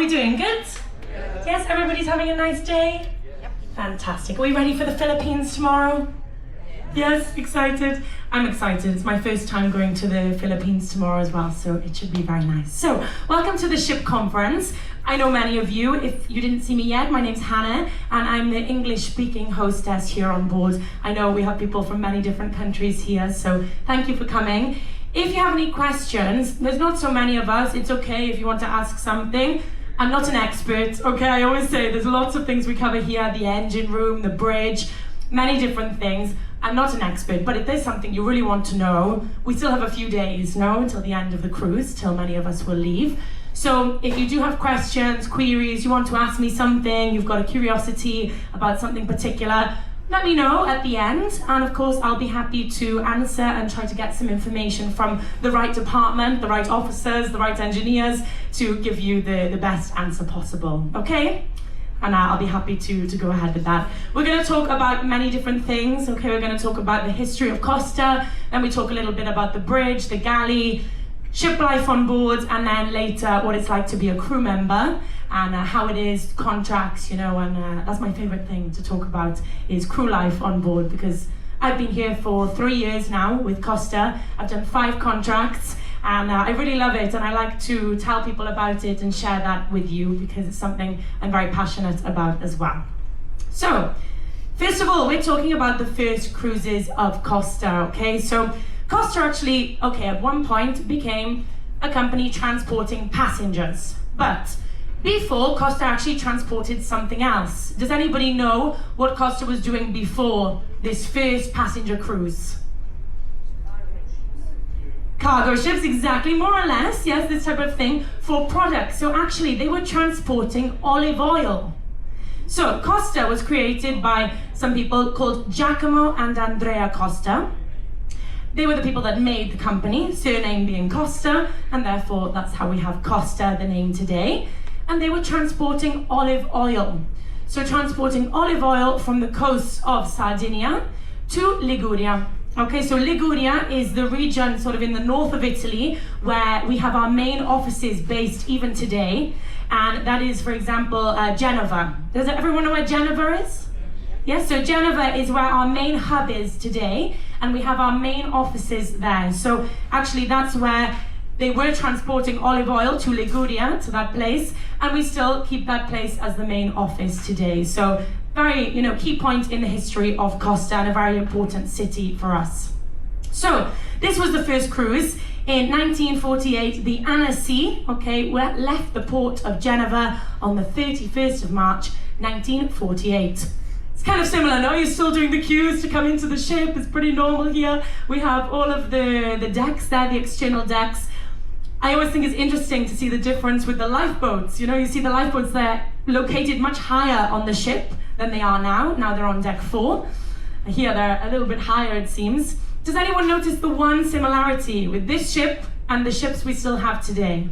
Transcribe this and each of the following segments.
we doing? Good? Yes, everybody's having a nice day? Yep. Fantastic. Are we ready for the Philippines tomorrow? Yes, excited? I'm excited. It's my first time going to the Philippines tomorrow as well, so it should be very nice. So, welcome to the ship conference. I know many of you. If you didn't see me yet, my name's Hannah, and I'm the English-speaking hostess here on board. I know we have people from many different countries here, so thank you for coming. If you have any questions, there's not so many of us. It's okay if you want to ask something. I'm not an expert, okay? I always say there's lots of things we cover here, the engine room, the bridge, many different things. I'm not an expert, but if there's something you really want to know, we still have a few days, until the end of the cruise, till many of us will leave. So if you do have questions, queries, you want to ask me something, you've got a curiosity about something particular, let me know at the end, and of course I'll be happy to answer and try to get some information from the right department, the right officers, the right engineers to give you the best answer possible, okay? And I'll be happy to go ahead with that. We're going to talk about many different things, okay? We're going to talk about the history of Costa, then we talk a little bit about the bridge, the galley, ship life on board, and then later what it's like to be a crew member and how it is, contracts, and that's my favorite thing to talk about is crew life on board, because I've been here for 3 years now with Costa. I've done 5 contracts, and I really love it, and I like to tell people about it and share that with you because it's something I'm very passionate about as well. So, first of all, we're talking about the first cruises of Costa, okay? So, Costa actually, at one point became a company transporting passengers, but before, Costa actually transported something else. Does anybody know what Costa was doing before this first passenger cruise? Cargo ships, exactly, more or less, yes, this type of thing, for products. So actually, they were transporting olive oil. So Costa was created by some people called Giacomo and Andrea Costa. They were the people that made the company, surname being Costa, and therefore that's how we have Costa, the name today. And they were transporting olive oil. So transporting olive oil from the coast of Sardinia to Liguria. Okay, so Liguria is the region sort of in the north of Italy where we have our main offices based even today. And that is, for example, Genova. Does everyone know where Genova is? Yes, so Genova is where our main hub is today, and we have our main offices there. So actually that's where they were transporting olive oil to Liguria, to that place, and we still keep that place as the main office today. So very, key point in the history of Costa and a very important city for us. So this was the first cruise. In 1948, the Annecy, left the port of Genova on the 31st of March, 1948. It's kind of similar, no? You're still doing the queues to come into the ship. It's pretty normal here. We have all of the decks there, the external decks. I always think it's interesting to see the difference with the lifeboats. You see the lifeboats, they're located much higher on the ship than they are now. Now they're on deck 4. Here they're a little bit higher, it seems. Does anyone notice the one similarity with this ship and the ships we still have today?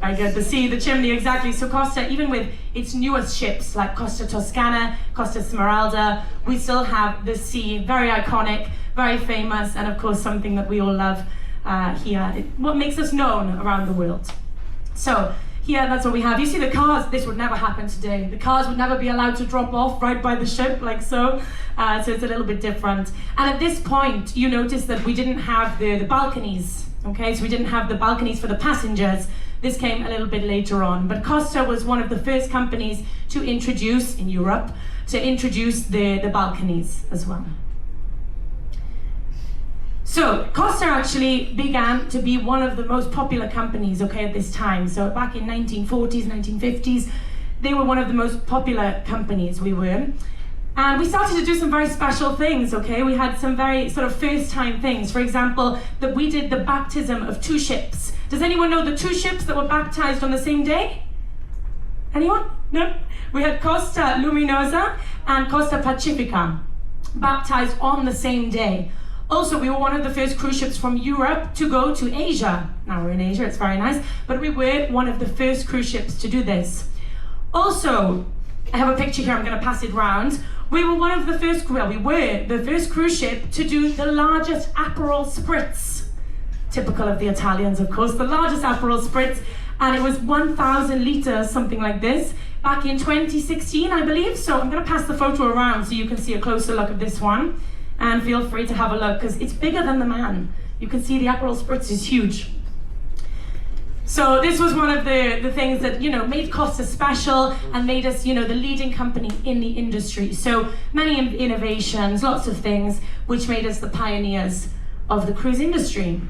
I get the sea, the chimney, exactly. So Costa, even with its newest ships like Costa Toscana, Costa Smeralda, we still have the sea, very iconic, very famous, and of course something that we all love here. What makes us known around the world. So here, that's what we have. You see the cars, this would never happen today. The cars would never be allowed to drop off right by the ship like so. So it's a little bit different. And at this point, you notice that we didn't have the balconies. Okay, so we didn't have the balconies for the passengers. This came a little bit later on. But Costa was one of the first companies to introduce, in Europe, the balconies as well. So Costa actually began to be one of the most popular companies, at this time. So back in 1940s, 1950s, they were one of the most popular companies we were. And we started to do some very special things, We had some very sort of first-time things. For example, that we did the baptism of 2 ships. Does anyone know the 2 ships that were baptized on the same day? Anyone? No? We had Costa Luminosa and Costa Pacifica baptized on the same day. Also, we were one of the first cruise ships from Europe to go to Asia. Now we're in Asia, it's very nice, but we were one of the first cruise ships to do this. Also, I have a picture here, I'm going to pass it round. We were the first cruise ship to do the largest Aperol Spritz. Typical of the Italians, of course, the largest Aperol Spritz. and it was 1,000 liters, something like this, back in 2016, I believe. So I'm going to pass the photo around so you can see a closer look at this one, and feel free to have a look because it's bigger than the man. You can see the Aperol Spritz is huge. So this was one of the things that, you know, made Costa special and made us, you know, the leading company in the industry. So many innovations, lots of things, which made us the pioneers of the cruise industry.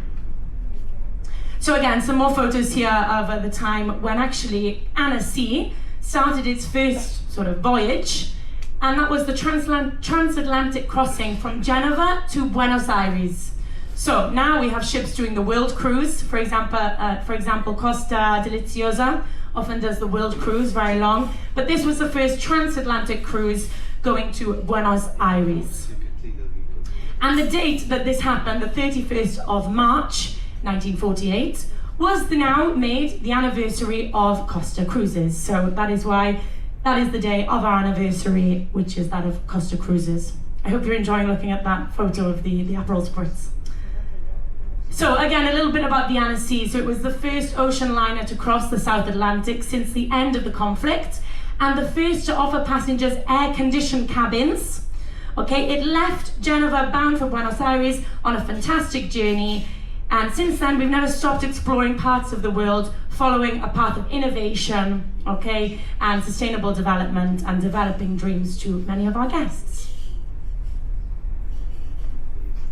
So again, some more photos here of the time when actually Annecy started its first sort of voyage, and that was the transatlantic crossing from Geneva to Buenos Aires. So now we have ships doing the world cruise. For example, Costa Deliziosa often does the world cruise, very long. But this was the first transatlantic cruise going to Buenos Aires. And the date that this happened, the 31st of March, 1948, was now made the anniversary of Costa Cruises. So that is why that is the day of our anniversary, which is that of Costa Cruises. I hope you're enjoying looking at that photo of the Aperol Spritz. So again, a little bit about the Annecy. So it was the first ocean liner to cross the South Atlantic since the end of the conflict, and the first to offer passengers air-conditioned cabins. Okay, it left Geneva bound for Buenos Aires on a fantastic journey, and since then we've never stopped exploring parts of the world, following a path of innovation, okay, and sustainable development, and developing dreams to many of our guests.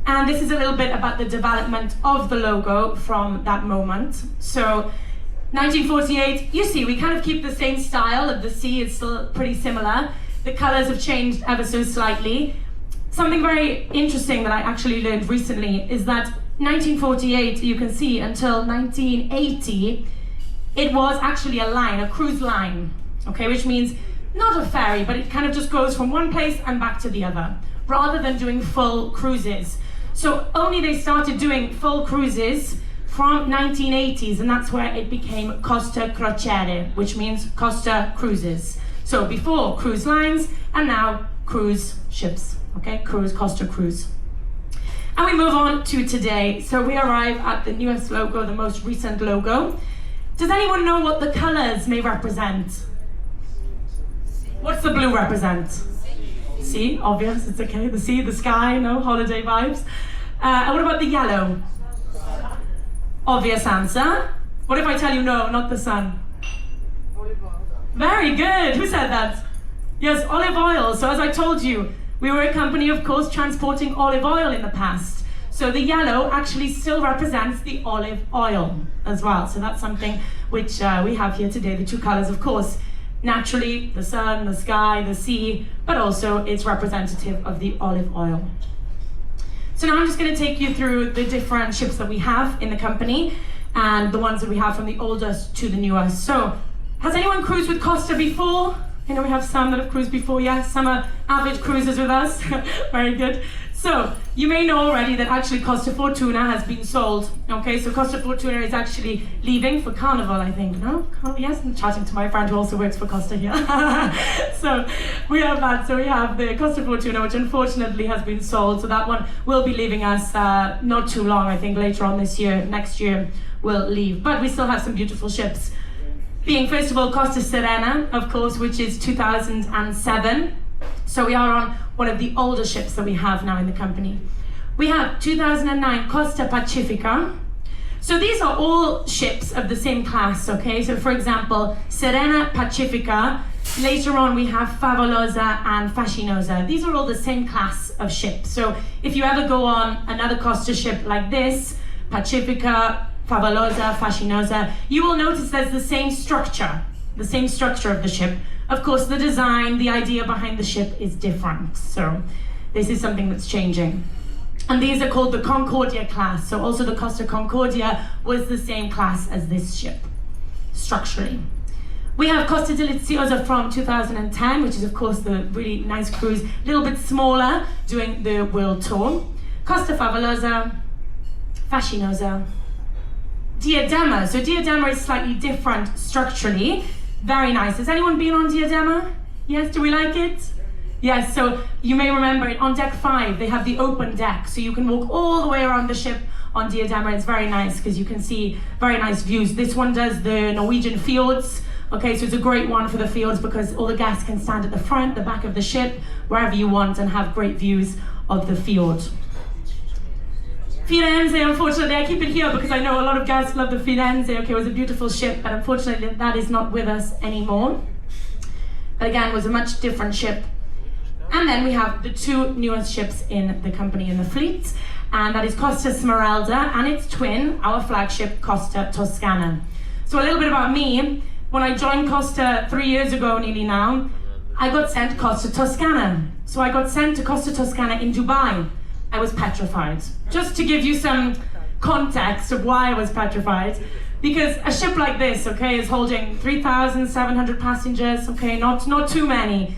And this is a little bit about the development of the logo from that moment. So 1948, you see, we kind of keep the same style of the sea, it's still pretty similar. The colors have changed ever so slightly. Something very interesting that I actually learned recently is that 1948, you can see, until 1980, it was actually a line, a cruise line, okay, which means not a ferry, but it kind of just goes from one place and back to the other, rather than doing full cruises. So only they started doing full cruises from 1980s, and that's where it became Costa Crociere, which means Costa Cruises. So before cruise lines, and now cruise ships, okay, cruise, Costa Cruise. And we move on to today. So we arrive at the newest logo, the most recent logo. Does anyone know what the colors may represent? What's the blue represent? Sea, obvious, it's okay. The sea, the sky, no holiday vibes. And what about the yellow? Obvious answer. What if I tell you no, not the sun? Olive oil. Very good. Who said that? Yes, olive oil. So as I told you, we were a company, of course, transporting olive oil in the past. So the yellow actually still represents the olive oil as well. So that's something which we have here today, the two colors, of course. Naturally, the sun, the sky, the sea, but also it's representative of the olive oil. So now I'm just going to take you through the different ships that we have in the company and the ones that we have from the oldest to the newest. So, has anyone cruised with Costa before? I know we have some that have cruised before, yes? Some are avid cruisers with us. Very good. So, you may know already that actually Costa Fortuna has been sold. Okay, so Costa Fortuna is actually leaving for Carnival, I think. No? Yes, I'm chatting to my friend who also works for Costa here. So, we have that. So, we have the Costa Fortuna, which unfortunately has been sold. So, that one will be leaving us not too long, I think later on this year. Next year, we'll leave. But we still have some beautiful ships. Being, first of all, Costa Serena, of course, which is 2007. So we are on one of the older ships that we have now in the company. We have 2009 Costa Pacifica. So these are all ships of the same class, okay? So for example, Serena Pacifica. Later on we have Favolosa and Fascinosa. These are all the same class of ships. So if you ever go on another Costa ship like this, Pacifica, Favolosa, Fascinosa, you will notice there's the same structure of the ship. Of course, the design, the idea behind the ship is different. So this is something that's changing. And these are called the Concordia class. So also the Costa Concordia was the same class as this ship, structurally. We have Costa Deliziosa from 2010, which is of course the really nice cruise, a little bit smaller, doing the world tour. Costa Favolosa, Fascinosa, Diadema. So Diadema is slightly different structurally. Very nice. Has anyone been on Diadema? Yes, do we like it? Yes, so you may remember it on deck 5, they have the open deck, so you can walk all the way around the ship on Diadema. It's very nice because you can see very nice views. This one does the Norwegian fjords. Okay, so it's a great one for the fields because all the guests can stand at the front, the back of the ship, wherever you want, and have great views of the fjord. Firenze, unfortunately, I keep it here because I know a lot of guests love the Firenze. Okay, it was a beautiful ship, but unfortunately that is not with us anymore. But again, it was a much different ship. And then we have the 2 newest ships in the company, in the fleet, and that is Costa Smeralda and its twin, our flagship, Costa Toscana. So a little bit about me. When I joined Costa 3 years ago, nearly now, I got sent to Costa Toscana. So I got sent to Costa Toscana in Dubai. I was petrified. Just to give you some context of why I was petrified, because a ship like this, okay, is holding 3,700 passengers, okay, not too many,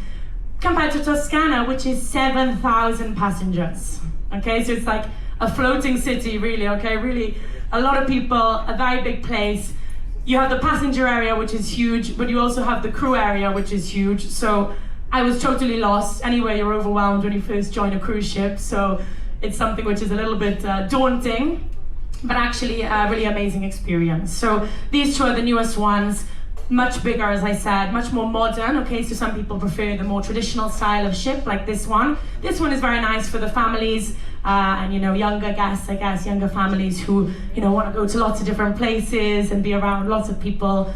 compared to Toscana, which is 7,000 passengers. Okay, so it's like a floating city, really, okay, really a lot of people, a very big place. You have the passenger area, which is huge, but you also have the crew area, which is huge. So I was totally lost. Anyway, you're overwhelmed when you first join a cruise ship. So it's something which is a little bit daunting, but actually a really amazing experience. So these 2 are the newest ones, much bigger, as I said, much more modern. Okay, so some people prefer the more traditional style of ship, like this one. This one is very nice for the families and, you know, younger guests, I guess, younger families who, you know, want to go to lots of different places and be around lots of people.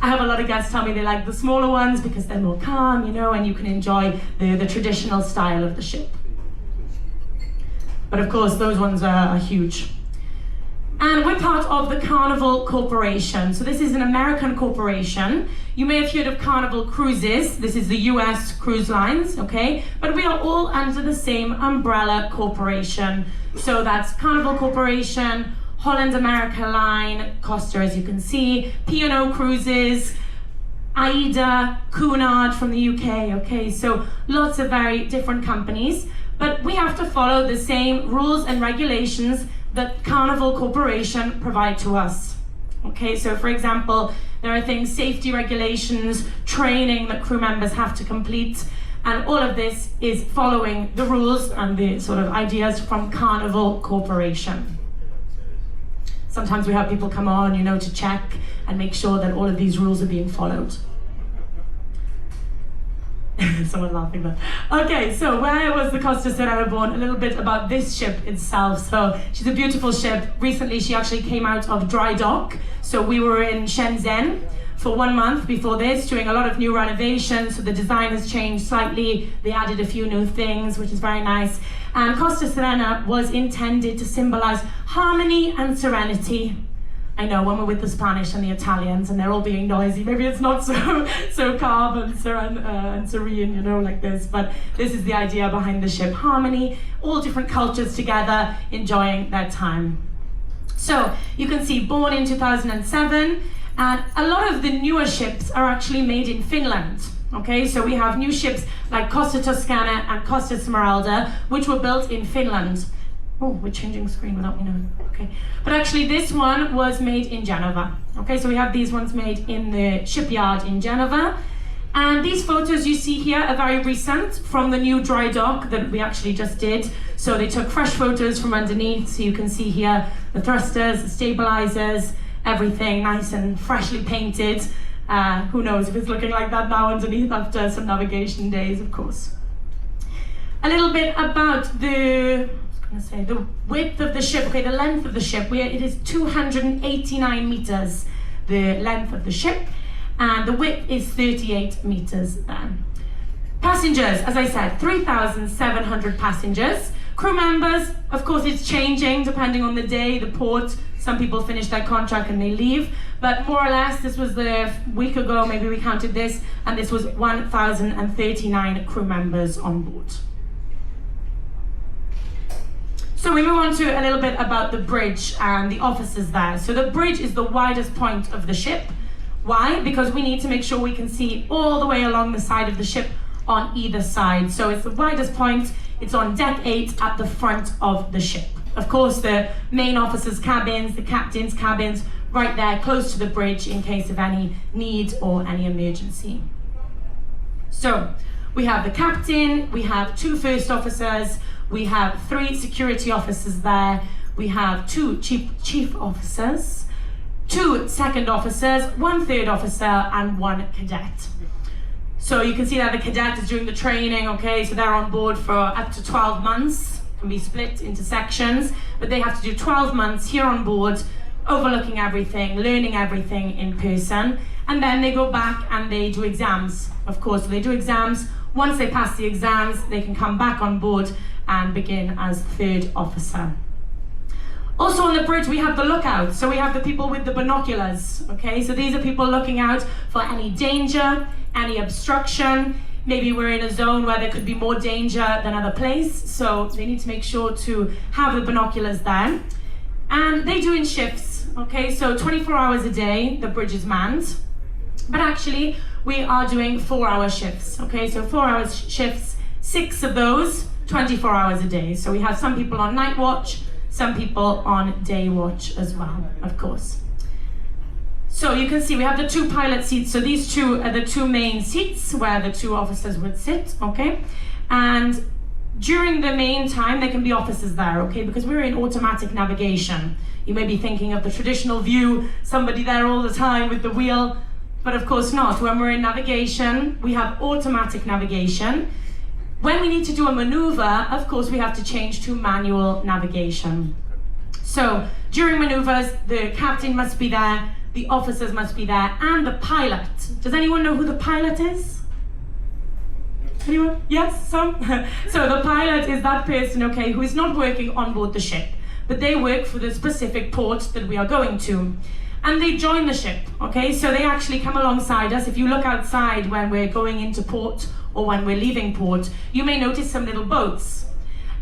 I have a lot of guests tell me they like the smaller ones because they're more calm, you know, and you can enjoy the traditional style of the ship. But of course, those ones are huge. And we're part of the Carnival Corporation. So this is an American corporation. You may have heard of Carnival Cruises. This is the US cruise lines, okay? But we are all under the same umbrella corporation. So that's Carnival Corporation, Holland America Line, Costa, as you can see, P&O Cruises, AIDA, Cunard from the UK, okay? So lots of very different companies. But we have to follow the same rules and regulations that Carnival Corporation provide to us. Okay, so for example, there are things, safety regulations, training that crew members have to complete, and all of this is following the rules and the sort of ideas from Carnival Corporation. Sometimes we have people come on, you know, to check and make sure that all of these rules are being followed. Someone laughing there. Okay, so where was the Costa Serena born? A little bit about this ship itself. So she's a beautiful ship. Recently, she actually came out of dry dock. So we were in Shenzhen for 1 month before this, doing a lot of new renovations. So the design has changed slightly. They added a few new things, which is very nice. And Costa Serena was intended to symbolize harmony and serenity. I know, when we're with the Spanish and the Italians and they're all being noisy, maybe it's not so calm and serene, you know, like this. But this is the idea behind the ship. Harmony, all different cultures together, enjoying their time. So you can see, born in 2007, and a lot of the newer ships are actually made in Finland. Okay, so we have new ships like Costa Toscana and Costa Smeralda, which were built in Finland. Oh, we're changing the screen without me knowing. Okay, but actually this one was made in Geneva. Okay, so we have these ones made in the shipyard in Geneva. And these photos you see here are very recent, from the new dry dock that we actually just did. So they took fresh photos from underneath, so you can see here the thrusters, the stabilizers, everything nice and freshly painted. Who knows if it's looking like that now underneath after some navigation days, of course. A little bit about the width of the ship, okay, the length of the ship. It is 289 meters, the length of the ship, and the width is 38 meters then. Passengers, as I said, 3,700 passengers. Crew members, of course, it's changing depending on the day, the port. Some people finish their contract and they leave, but more or less, this was the week ago, maybe we counted this, and this was 1,039 crew members on board. So we move on to a little bit about the bridge and the offices there. So the bridge is the widest point of the ship. Why? Because we need to make sure we can see all the way along the side of the ship on either side. So it's the widest point. It's on deck 8 at the front of the ship. Of course, the main officers' cabins, the captain's cabins, right there close to the bridge in case of any need or any emergency. So We have the captain, we have 2 first officers, we have 3 security officers there, we have 2 chief officers, 2 second officers, 1 third officer, and 1 cadet. So you can see that the cadet is doing the training, okay, so they're on board for up to 12 months, can be split into sections, but they have to do 12 months here on board, overlooking everything, learning everything in person, and then they go back and they do exams, of course. So they do exams. Once they pass the exams, they can come back on board and begin as third officer. Also on the bridge, we have the lookout. So we have the people with the binoculars, okay? So these are people looking out for any danger, any obstruction. Maybe we're in a zone where there could be more danger than other place, so they need to make sure to have the binoculars there. And they do in shifts, okay? So 24 hours a day, the bridge is manned. But actually, we are doing 4-hour shifts, okay? So 4-hour shifts, 6 of those, 24 hours a day. So we have some people on night watch, some people on day watch as well, of course. So you can see we have the 2 pilot seats. So these 2 are the 2 main seats where the 2 officers would sit, okay? And during the main time, there can be officers there, okay? Because we're in automatic navigation. You may be thinking of the traditional view, somebody there all the time with the wheel, but of course not. When we're in navigation, we have automatic navigation. When we need to do a maneuver, of course, we have to change to manual navigation. So during maneuvers, the captain must be there, the officers must be there, and the pilot. Does anyone know who the pilot is? Anyone? Yes, some? So the pilot is that person, okay, who is not working on board the ship, but they work for the specific port that we are going to. And they join the ship, okay? So they actually come alongside us. If you look outside when we're going into port or when we're leaving port, you may notice some little boats.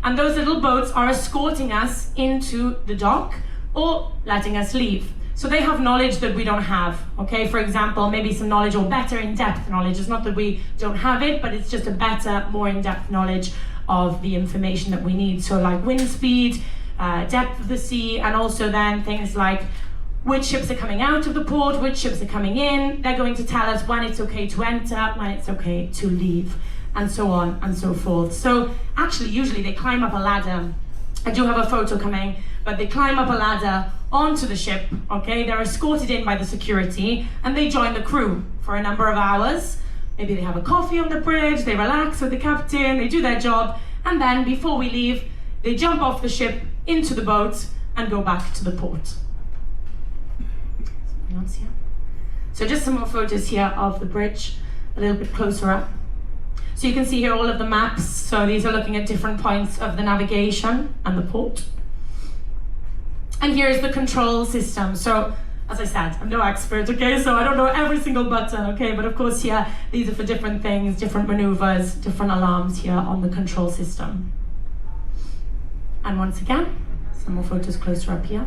And those little boats are escorting us into the dock or letting us leave. So they have knowledge that we don't have, okay? For example, maybe some knowledge or better in-depth knowledge. It's not that we don't have it, but it's just a better, more in-depth knowledge of the information that we need. So like wind speed, depth of the sea, and also then things like which ships are coming out of the port, which ships are coming in. They're going to tell us when it's okay to enter, when it's okay to leave, and so on and so forth. So actually, usually they climb up a ladder. I do have a photo coming, but they climb up a ladder onto the ship, okay? They're escorted in by the security, and they join the crew for a number of hours. Maybe they have a coffee on the bridge, they relax with the captain, they do their job, and then before we leave, they jump off the ship into the boat and go back to the port. Here. So just some more photos here of the bridge, a little bit closer up. So you can see here all of the maps. So these are looking at different points of the navigation and the port. And here's the control system. So as I said, I'm no expert, okay? So I don't know every single button, okay? But of course here, these are for different things, different maneuvers, different alarms here on the control system. And once again, some more photos closer up here.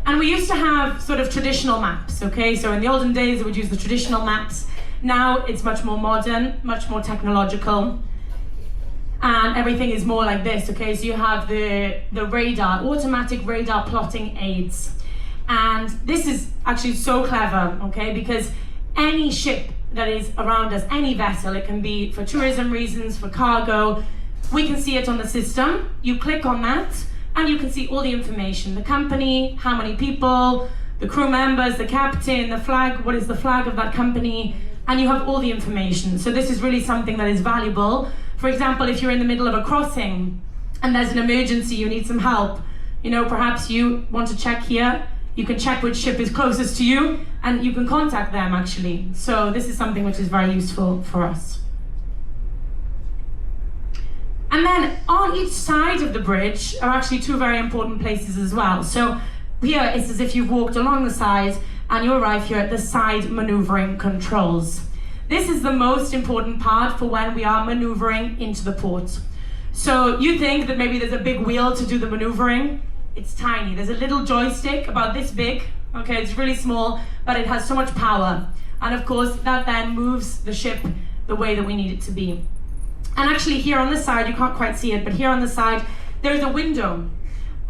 And we used to have sort of traditional maps, okay? So in the olden days, we would use the traditional maps. Now it's much more modern, much more technological. And everything is more like this, okay? So you have the radar, automatic radar plotting aids. And this is actually so clever, okay? Because any ship that is around us, any vessel, it can be for tourism reasons, for cargo, we can see it on the system. You click on that, and you can see all the information, the company, how many people, the crew members, the captain, the flag, what is the flag of that company, and you have all the information. So this is really something that is valuable. For example, if you're in the middle of a crossing and there's an emergency, you need some help, you know, perhaps you want to check here, you can check which ship is closest to you, and you can contact them actually. So this is something which is very useful for us. And then on each side of the bridge are actually 2 very important places as well. So here it's as if you've walked along the side and you arrive here at the side maneuvering controls. This is the most important part for when we are maneuvering into the port. So you think that maybe there's a big wheel to do the maneuvering. It's tiny. There's a little joystick about this big. Okay, it's really small, but it has so much power. And of course, that then moves the ship the way that we need it to be. And actually here on the side, you can't quite see it, but here on the side, there's a window.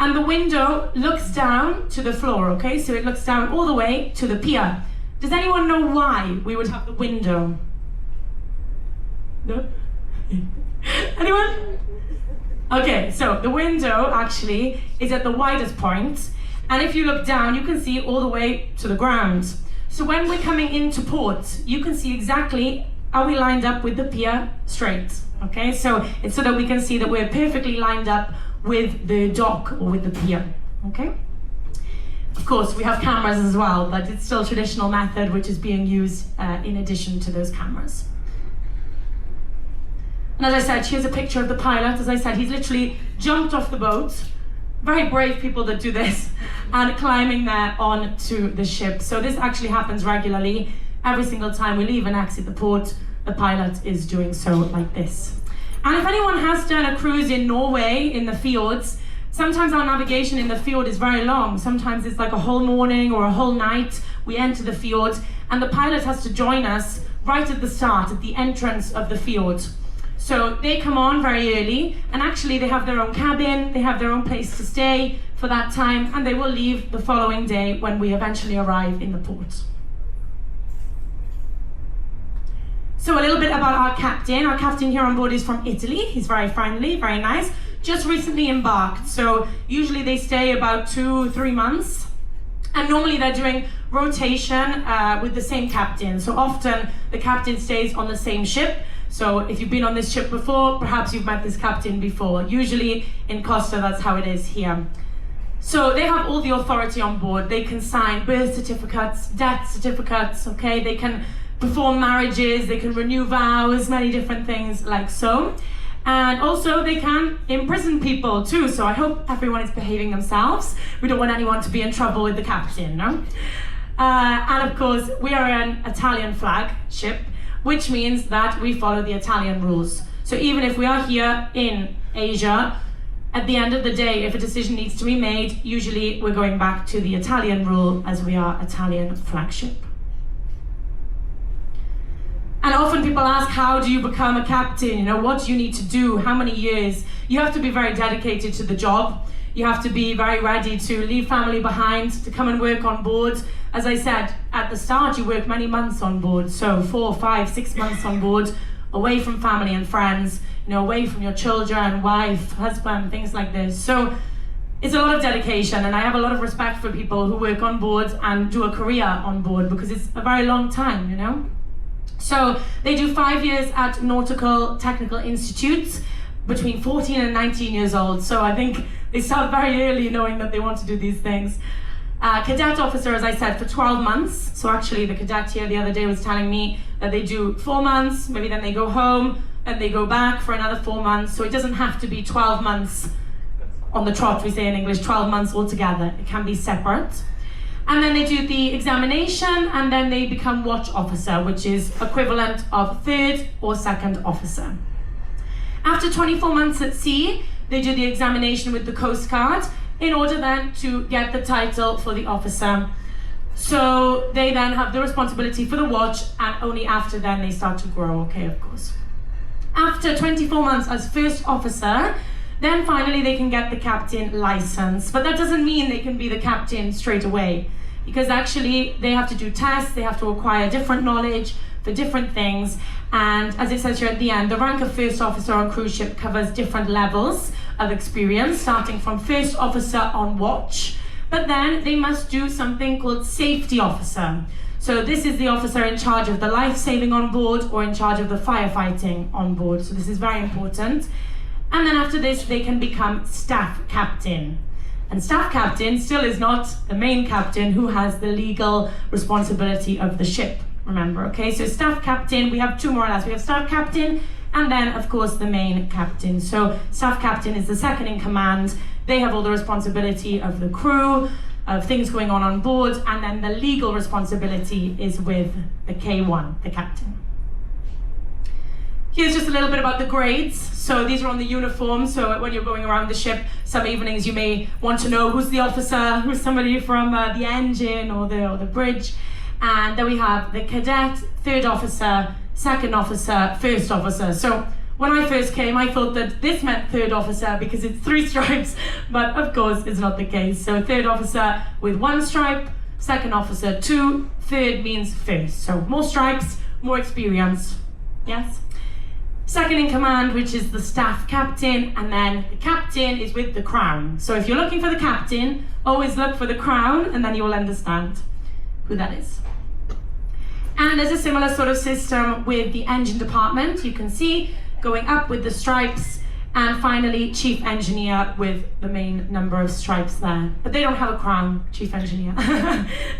And the window looks down to the floor, okay? So it looks down all the way to the pier. Does anyone know why we would have the window? No? Anyone? Okay, so the window actually is at the widest point, and if you look down, you can see all the way to the ground. So when we're coming into port, you can see exactly are we lined up with the pier straight. Okay, so it's so that we can see that we're perfectly lined up with the dock or with the pier. Okay. Of course, we have cameras as well, but it's still a traditional method which is being used in addition to those cameras. And as I said, here's a picture of the pilot. As I said, he's literally jumped off the boat. Very brave people that do this, and climbing there onto the ship. So this actually happens regularly. Every single time we leave and exit the port, the pilot is doing so like this. And if anyone has done a cruise in Norway, in the fjords, sometimes our navigation in the fjord is very long. Sometimes it's like a whole morning or a whole night. We enter the fjord, and the pilot has to join us right at the start, at the entrance of the fjord. So they come on very early, and actually they have their own cabin, they have their own place to stay for that time, and they will leave the following day when we eventually arrive in the port. So a little bit about our captain. Our captain here on board is from Italy. He's very friendly, very nice. Just recently embarked, so usually they stay about 2-3 months, and normally they're doing rotation with the same captain. So often the captain stays on the same ship. So if you've been on this ship before, perhaps you've met this captain before. Usually in Costa, that's how it is here. So they have all the authority on board. They can sign birth certificates, death certificates, okay? They can perform marriages, they can renew vows, many different things like so. And also they can imprison people too. So I hope everyone is behaving themselves. We don't want anyone to be in trouble with the captain, no? And of course, we are an Italian flag ship, which means that we follow the Italian rules. So even if we are here in Asia, at the end of the day, if a decision needs to be made, usually we're going back to the Italian rule as we are Italian flagship. And often people ask, how do you become a captain? You know, what do you need to do? How many years? You have to be very dedicated to the job. You have to be very ready to leave family behind, to come and work on board. As I said, at the start, you work many months on board. So 4, 5, 6 months on board, away from family and friends, you know, away from your children, wife, husband, things like this. So it's a lot of dedication, and I have a lot of respect for people who work on board and do a career on board, because it's a very long time, you know. So they do 5 years at nautical technical institutes, between 14 and 19 years old. So I think they start very early knowing that they want to do these things. Cadet officer, as I said, for 12 months. So actually the cadet here the other day was telling me that they do 4 months, maybe then they go home, then they go back for another 4 months. So it doesn't have to be 12 months on the trot, we say in English, 12 months altogether. It can be separate. And then they do the examination, and then they become watch officer, which is equivalent of 3rd or 2nd officer. After 24 months at sea, they do the examination with the Coast Guard in order then to get the title for the officer. So they then have the responsibility for the watch, and only after then they start to grow, okay, of course. After 24 months as first officer, then finally they can get the captain license. But that doesn't mean they can be the captain straight away, because actually they have to do tests, they have to acquire different knowledge for different things. And as it says here at the end, the rank of first officer on cruise ship covers different levels of experience, starting from first officer on watch, but then they must do something called safety officer. So this is the officer in charge of the life-saving on board or in charge of the firefighting on board. So this is very important. And then after this, they can become staff captain. And staff captain still is not the main captain who has the legal responsibility of the ship. Remember, okay? So staff captain, we have two more or less. We have staff captain, and then of course the main captain. So staff captain is the second in command. They have all the responsibility of the crew, of things going on board, and then the legal responsibility is with the K1, the captain. Here's just a little bit about the grades. So these are on the uniform. So when you're going around the ship, some evenings you may want to know who's the officer, who's somebody from the engine or the bridge. And then we have the cadet, third officer, second officer, first officer. So when I first came, I thought that this meant third officer because it's 3 stripes, but of course it's not the case. So third officer with 1 stripe, second officer 2, third means first. So more stripes, more experience, yes? Second in command, which is the staff captain, and then the captain is with the crown. So if you're looking for the captain, always look for the crown, and then you will understand who that is. And there's a similar sort of system with the engine department. You can see going up with the stripes, and finally chief engineer with the main number of stripes there. But they don't have a crown, chief engineer.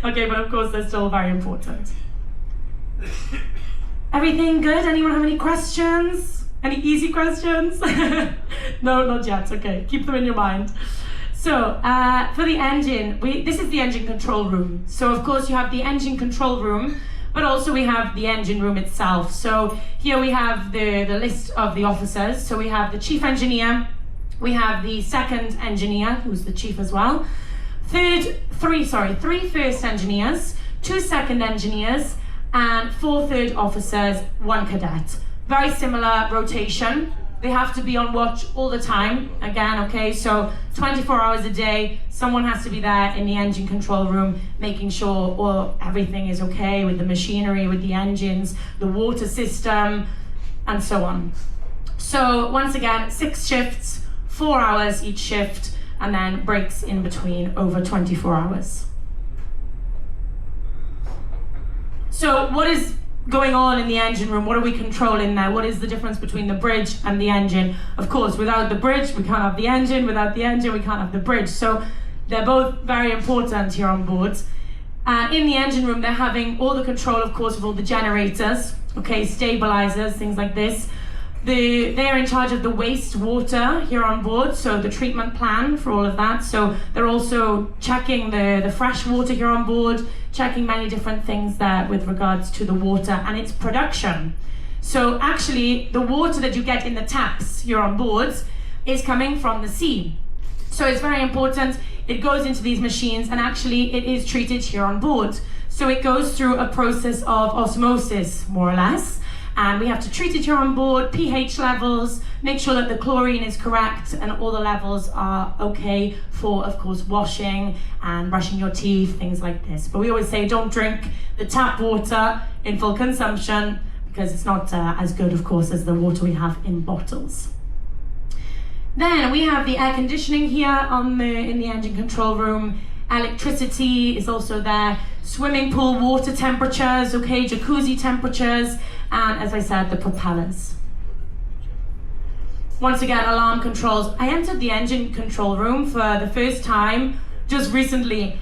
Okay, but of course they're still very important. Everything good? Anyone have any questions? Any easy questions? No, not yet. Okay, keep them in your mind. So for the engine, this is the engine control room. So of course you have the engine control room, but also we have the engine room itself. So here we have the list of the officers. So we have the chief engineer, we have the second engineer, who's the chief as well, three first engineers, 2 second engineers, and 4 third officers, 1 cadet. Very similar rotation. They have to be on watch all the time, again, okay, so 24 hours a day, someone has to be there in the engine control room, making sure everything is okay with the machinery, with the engines, the water system, and so on. So once again, 6 shifts, 4 hours each shift, and then breaks in between over 24 hours. So what is going on in the engine room? What are we controlling there? What is the difference between the bridge and the engine? Of course, without the bridge, we can't have the engine. Without the engine, we can't have the bridge. So they're both very important here on board. In the engine room, they're having all the control, of course, of all the generators, okay, stabilizers, things like this. They are in charge of the wastewater here on board, so the treatment plan for all of that. So they're also checking the fresh water here on board, checking many different things there with regards to the water and its production. So actually, the water that you get in the taps here on board is coming from the sea. So it's very important. It goes into these machines, and actually it is treated here on board. So it goes through a process of osmosis, more or less. And we have to treat it here on board, pH levels, make sure that the chlorine is correct and all the levels are okay for, of course, washing and brushing your teeth, things like this. But we always say don't drink the tap water in full consumption because it's not as good, of course, as the water we have in bottles. Then we have the air conditioning here in the engine control room. Electricity is also there. Swimming pool water temperatures, okay, jacuzzi temperatures, and as I said, the propellers. Once again, alarm controls. I entered the engine control room for the first time just recently.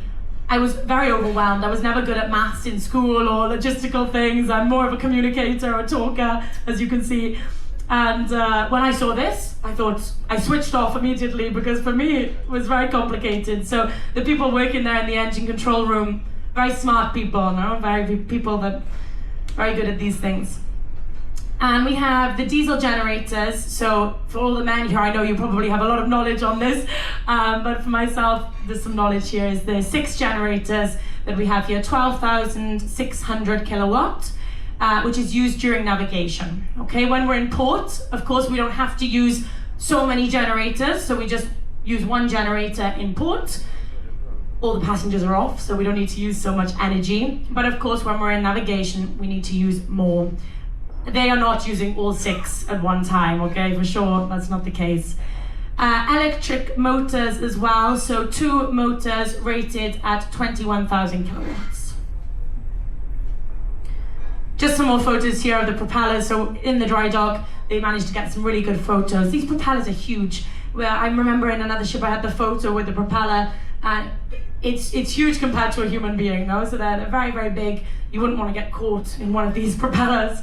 I was very overwhelmed. I was never good at maths in school or logistical things. I'm more of a communicator, a talker, as you can see. And when I saw this, I thought I switched off immediately because for me it was very complicated. So the people working there in the engine control room, very smart people, no? People that very good at these things. And we have the diesel generators. So for all the men here, I know you probably have a lot of knowledge on this, but for myself, there's some knowledge here. Is the 6 generators that we have here, 12,600 kilowatt. Which is used during navigation. Okay, when we're in port, of course, we don't have to use so many generators, so we just use 1 generator in port. All the passengers are off, so we don't need to use so much energy. But of course, when we're in navigation, we need to use more. They are not using all 6 at one time, okay, for sure, that's not the case. Electric motors as well, so 2 motors rated at 21,000 kilowatts. Just some more photos here of the propellers. So in the dry dock, they managed to get some really good photos. These propellers are huge. Well, I remember in another ship I had the photo with the propeller, and it's huge compared to a human being, no? So they're very, very big. You wouldn't want to get caught in one of these propellers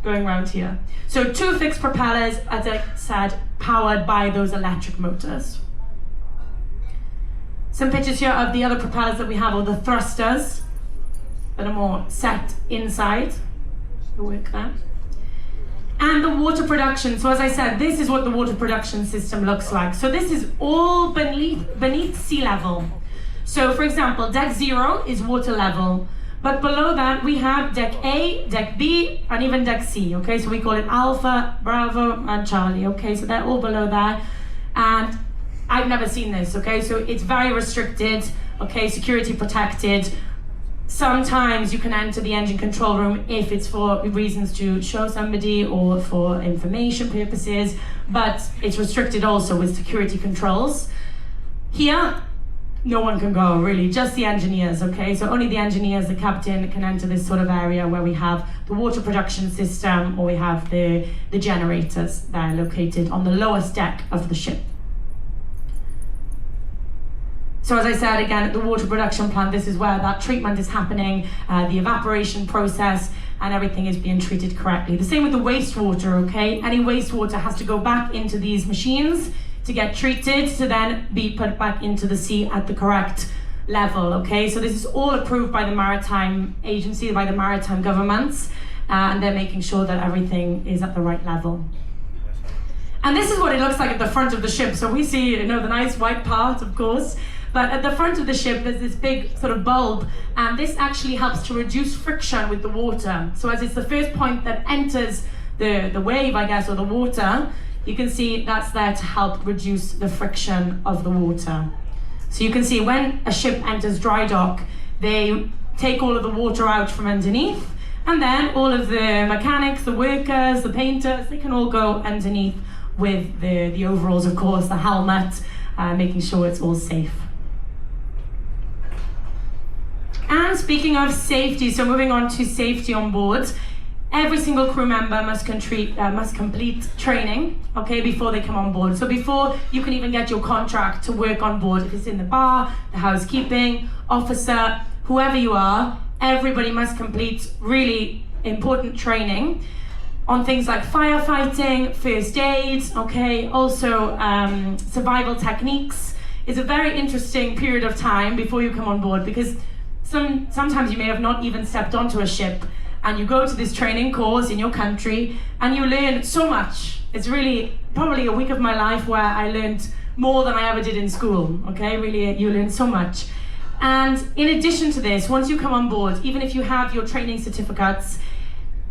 going around here. So 2 fixed propellers, as I said, powered by those electric motors. Some pictures here of the other propellers that we have, or the thrusters, that are more set inside. Work there. And the water production. So as I said, this is what the water production system looks like. So this is all beneath sea level. So for example, deck 0 is water level, but below that we have deck A, deck B, and even deck C. Okay, so we call it Alpha, Bravo, and Charlie. Okay, so they're all below there. And I've never seen this. Okay, so it's very restricted. Okay, security protected. Sometimes you can enter the engine control room if it's for reasons to show somebody or for information purposes, but it's restricted also with security controls. Here, no one can go, really, just the engineers, okay? So only the engineers, the captain, can enter this sort of area where we have the water production system, or we have the generators that are located on the lowest deck of the ship. So as I said, again, at the water production plant, this is where that treatment is happening, the evaporation process, and everything is being treated correctly. The same with the wastewater, okay? Any wastewater has to go back into these machines to get treated, to then be put back into the sea at the correct level, okay? So this is all approved by the maritime agency, by the maritime governments, and they're making sure that everything is at the right level. And this is what it looks like at the front of the ship. So we see, the nice white part, of course, but at the front of the ship, there's this big sort of bulb, and this actually helps to reduce friction with the water. So as it's the first point that enters the wave, I guess, or the water, you can see that's there to help reduce the friction of the water. So you can see when a ship enters dry dock, they take all of the water out from underneath, and then all of the mechanics, the workers, the painters, they can all go underneath with the overalls, of course, the helmet, making sure it's all safe. And speaking of safety, so moving on to safety on board, every single crew member must complete training, okay, before they come on board. So before you can even get your contract to work on board, if it's in the bar, the housekeeping, officer, whoever you are, everybody must complete really important training on things like firefighting, first aid, okay, also survival techniques. It's a very interesting period of time before you come on board, because sometimes you may have not even stepped onto a ship, and you go to this training course in your country and you learn so much. It's really probably a week of my life where I learned more than I ever did in school, okay? Really, you learn so much. And in addition to this, once you come on board, even if you have your training certificates,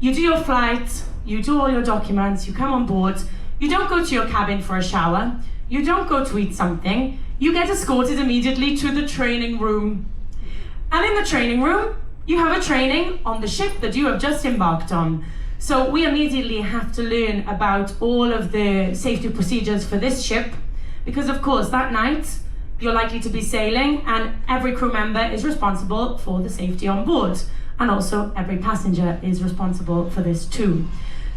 you do your flight, you do all your documents, you come on board, you don't go to your cabin for a shower, you don't go to eat something, you get escorted immediately to the training room. And in the training room, you have a training on the ship that you have just embarked on. So we immediately have to learn about all of the safety procedures for this ship, because of course that night you're likely to be sailing, and every crew member is responsible for the safety on board. And also every passenger is responsible for this too.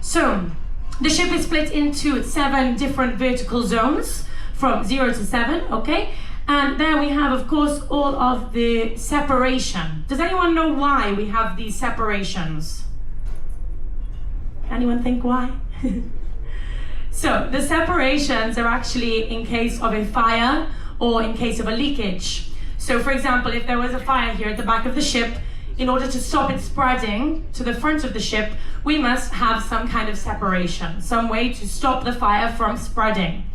So the ship is split into 7 different vertical zones from 0 to 7, okay? And there we have, of course, all of the separation. Does anyone know why we have these separations? Anyone think why? So the separations are actually in case of a fire or in case of a leakage. So for example, if there was a fire here at the back of the ship, in order to stop it spreading to the front of the ship, we must have some kind of separation, some way to stop the fire from spreading.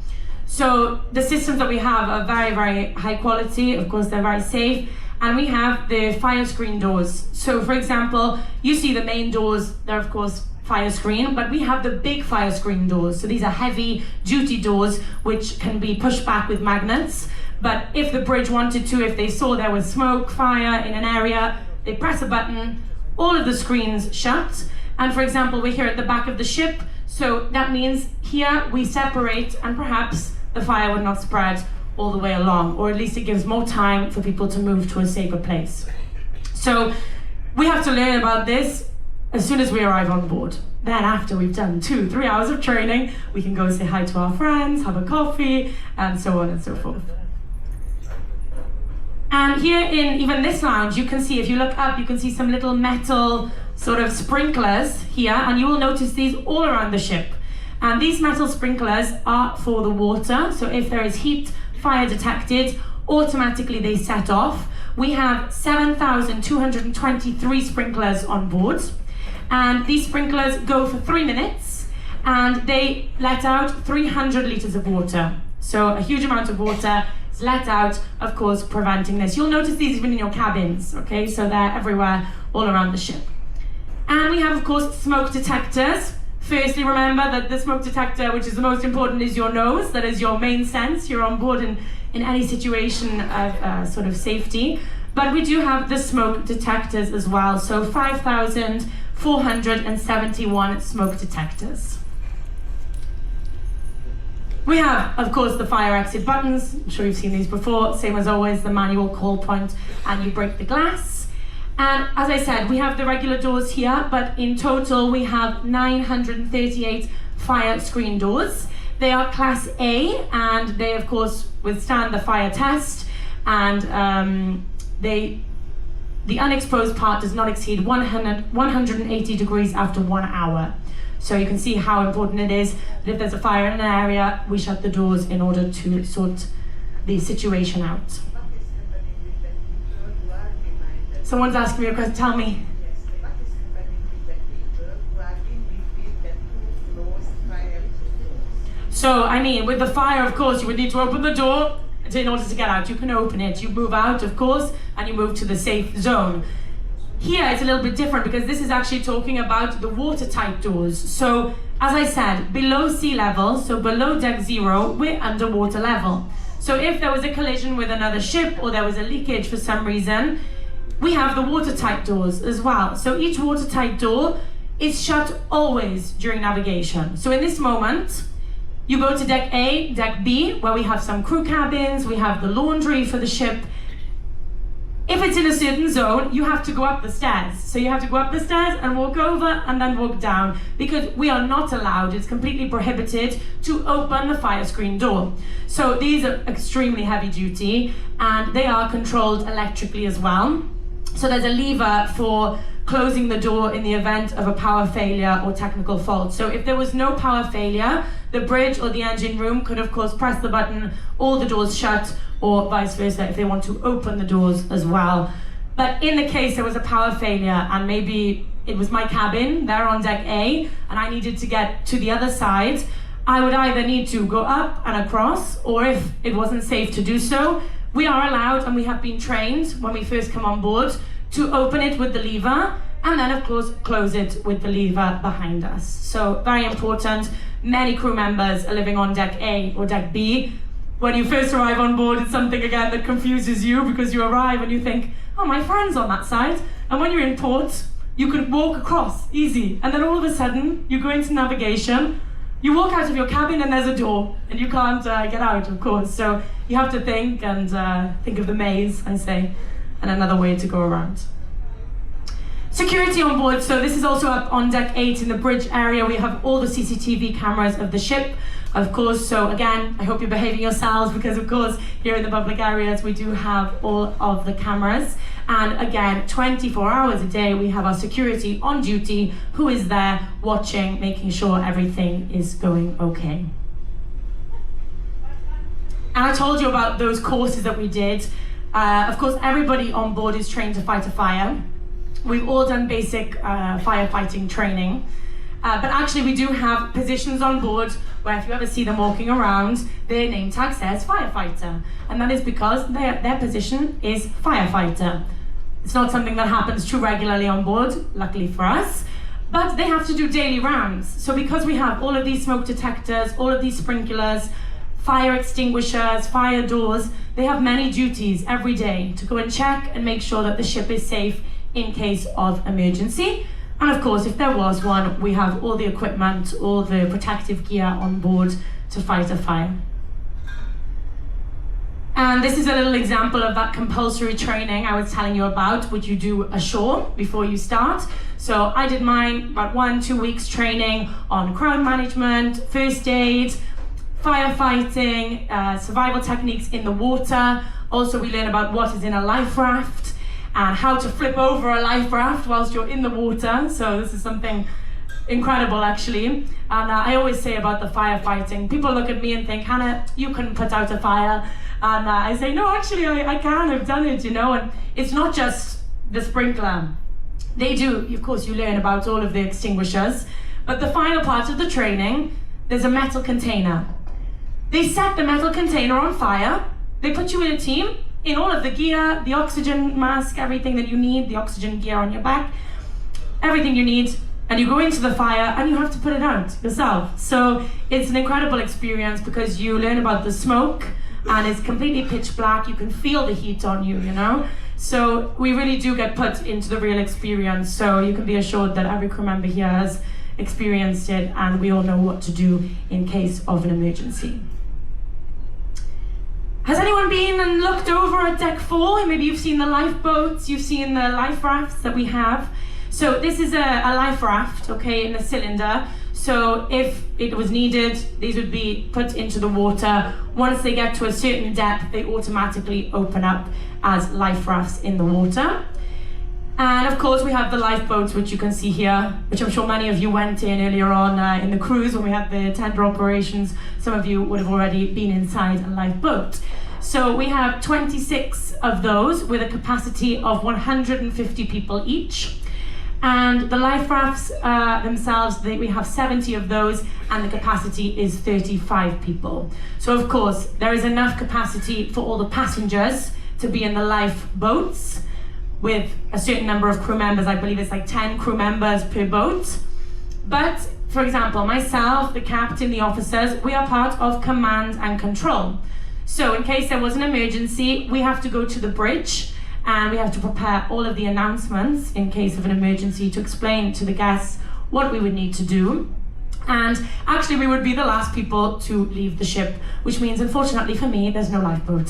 So the systems that we have are very, very high quality. Of course, they're very safe. And we have the fire screen doors. So for example, you see the main doors, they're of course fire screen, but we have the big fire screen doors. So these are heavy duty doors which can be pushed back with magnets. But if the bridge wanted to, if they saw there was smoke, fire in an area, they press a button, all of the screens shut. And for example, we're here at the back of the ship. So that means here we separate, and perhaps the fire would not spread all the way along, or at least it gives more time for people to move to a safer place. So we have to learn about this as soon as we arrive on board. Then after we've done 2-3 hours of training, we can go say hi to our friends, have a coffee, and so on and so forth. And here in even this lounge, you can see, if you look up, you can see some little metal sort of sprinklers here, and you will notice these all around the ship. And these metal sprinklers are for the water, so if there is heat, fire detected, automatically they set off. We have 7,223 sprinklers on board, and these sprinklers go for 3 minutes, and they let out 300 liters of water. So a huge amount of water is let out, of course, preventing this. You'll notice these even in your cabins, okay? So they're everywhere, all around the ship. And we have, of course, smoke detectors. Firstly, remember that the smoke detector, which is the most important, is your nose. That is your main sense. You're on board in any situation of sort of safety. But we do have the smoke detectors as well, so 5,471 smoke detectors. We have, of course, the fire exit buttons. I'm sure you've seen these before. Same as always, the manual call point, and you break the glass. And as I said, we have the regular doors here, but in total we have 938 fire screen doors. They are Class A, and they, of course, withstand the fire test, and the unexposed part does not exceed 180 degrees after 1 hour. So you can see how important it is that if there's a fire in an area, we shut the doors in order to sort the situation out. Someone's asking me a question, tell me. So, I mean, with the fire, of course, you would need to open the door in order to get out. You can open it, you move out, of course, and you move to the safe zone. Here, it's a little bit different because this is actually talking about the watertight doors. So, as I said, below sea level, so below deck 0, we're underwater level. So if there was a collision with another ship or there was a leakage for some reason, we have the watertight doors as well. So each watertight door is shut always during navigation. So in this moment, you go to deck A, deck B, where we have some crew cabins, we have the laundry for the ship. If it's in a certain zone, you have to go up the stairs. So you have to go up the stairs and walk over and then walk down, because we are not allowed, it's completely prohibited to open the fire screen door. So these are extremely heavy duty and they are controlled electrically as well. So there's a lever for closing the door in the event of a power failure or technical fault. So if there was no power failure, the bridge or the engine room could of course press the button, all the doors shut, or vice versa if they want to open the doors as well. But in the case there was a power failure and maybe it was my cabin there on deck A and I needed to get to the other side, I would either need to go up and across, or if it wasn't safe to do so, we are allowed, and we have been trained when we first come on board, to open it with the lever and then of course close it with the lever behind us. So very important. Many crew members are living on deck A or deck B. When you first arrive on board, it's something again that confuses you, because you arrive and you think, oh, my friend's on that side. And when you're in port, you can walk across easy. And then all of a sudden you go into navigation, you walk out of your cabin and there's a door and you can't get out, of course. So you have to think and think of the maze, I say, and another way to go around. Security on board, so this is also up on deck 8 in the bridge area. We have all the CCTV cameras of the ship, of course. So again, I hope you're behaving yourselves, because of course here in the public areas we do have all of the cameras. And again, 24 hours a day we have our security on duty, who is there watching, making sure everything is going okay. And I told you about those courses that we did. Of course, everybody on board is trained to fight a fire. We've all done basic firefighting training. But actually we do have positions on board where if you ever see them walking around, their name tag says firefighter. And that is because their position is firefighter. It's not something that happens too regularly on board, luckily for us, but they have to do daily rounds. So because we have all of these smoke detectors, all of these sprinklers, fire extinguishers, fire doors, they have many duties every day to go and check and make sure that the ship is safe in case of emergency. And of course, if there was one, we have all the equipment, all the protective gear on board to fight a fire. And this is a little example of that compulsory training I was telling you about, which you do ashore before you start. So I did mine about 1-2 weeks training on crowd management, first aid, firefighting, survival techniques in the water. Also, we learn about what is in a life raft and how to flip over a life raft whilst you're in the water. So this is something incredible, actually. And I always say about the firefighting, people look at me and think, Hannah, you couldn't put out a fire. And I say, no, actually, I can, I've done it, you know. And it's not just the sprinkler. They do, of course, you learn about all of the extinguishers. But the final part of the training, there's a metal container. They set the metal container on fire. They put you in a team, in all of the gear, the oxygen mask, everything that you need, the oxygen gear on your back, everything you need, and you go into the fire and you have to put it out yourself. So it's an incredible experience because you learn about the smoke and it's completely pitch black. You can feel the heat on you, you know? So we really do get put into the real experience. So you can be assured that every crew member here has experienced it, and we all know what to do in case of an emergency. Has anyone been and looked over at deck 4? Maybe you've seen the lifeboats, you've seen the life rafts that we have. So this is a life raft, okay, in a cylinder. So if it was needed, these would be put into the water. Once they get to a certain depth, they automatically open up as life rafts in the water. And of course we have the lifeboats, which you can see here, which I'm sure many of you went in earlier on in the cruise when we had the tender operations. Some of you would have already been inside a lifeboat. So we have 26 of those with a capacity of 150 people each. And the life rafts themselves, we have 70 of those, and the capacity is 35 people. So of course, there is enough capacity for all the passengers to be in the lifeboats with a certain number of crew members. I believe it's like 10 crew members per boat. But for example, myself, the captain, the officers, we are part of command and control. So in case there was an emergency, we have to go to the bridge and we have to prepare all of the announcements in case of an emergency to explain to the guests what we would need to do. And actually we would be the last people to leave the ship, which means unfortunately for me, there's no lifeboat.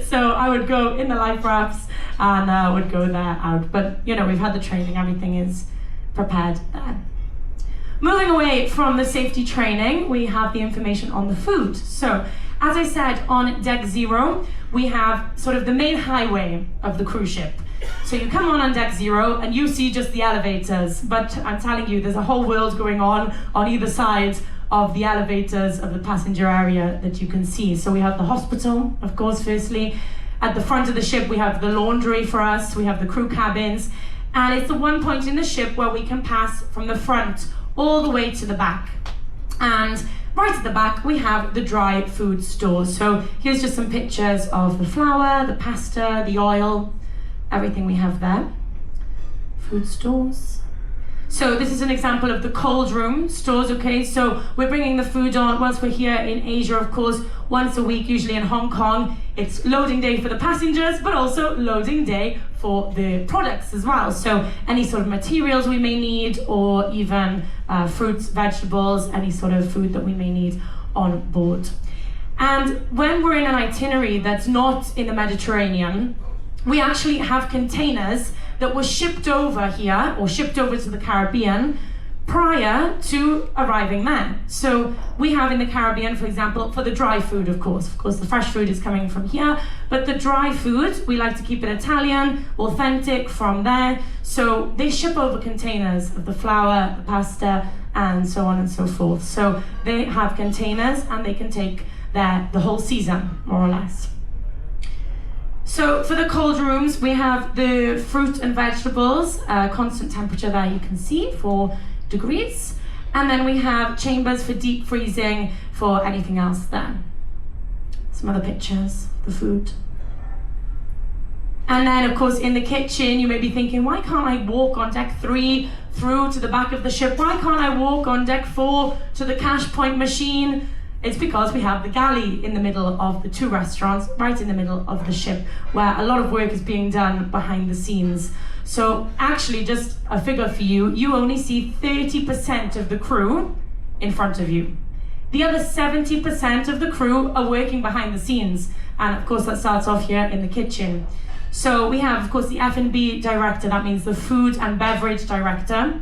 So I would go in the life rafts and would go there out. But you know, we've had the training, everything is prepared there. Moving away from the safety training, we have the information on the food. So as I said, on deck 0, we have sort of the main highway of the cruise ship. So you come on deck 0 and you see just the elevators, but I'm telling you, there's a whole world going on either side of the elevators of the passenger area that you can see. So we have the hospital, of course, firstly. At the front of the ship, we have the laundry for us, we have the crew cabins, and it's the one point in the ship where we can pass from the front all the way to the back. And right at the back, we have the dry food stores. So here's just some pictures of the flour, the pasta, the oil, everything we have there. Food stores. So this is an example of the cold room stores, okay? So we're bringing the food on once we're here in Asia, of course, once a week, usually in Hong Kong. It's loading day for the passengers, but also loading day for the products as well. So any sort of materials we may need, or even fruits, vegetables, any sort of food that we may need on board. And when we're in an itinerary that's not in the Mediterranean, we actually have containers that were shipped over here, or shipped over to the Caribbean, prior to arriving there. So we have in the Caribbean, for example, for the dry food, of course the fresh food is coming from here, but the dry food, we like to keep it Italian, authentic from there. So they ship over containers of the flour, the pasta, and so on and so forth. So they have containers and they can take there the whole season, more or less. So for the cold rooms, we have the fruit and vegetables, constant temperature there you can see, 4 degrees. And then we have chambers for deep freezing for anything else there. Some other pictures, the food. And then of course in the kitchen, you may be thinking, why can't I walk on deck 3 through to the back of the ship? Why can't I walk on deck 4 to the cash point machine? It's because we have the galley in the middle of the 2 restaurants, right in the middle of the ship, where a lot of work is being done behind the scenes. So actually, just a figure for you, you only see 30% of the crew in front of you. The other 70% of the crew are working behind the scenes. And of course, that starts off here in the kitchen. So we have, of course, the F&B director, that means the food and beverage director.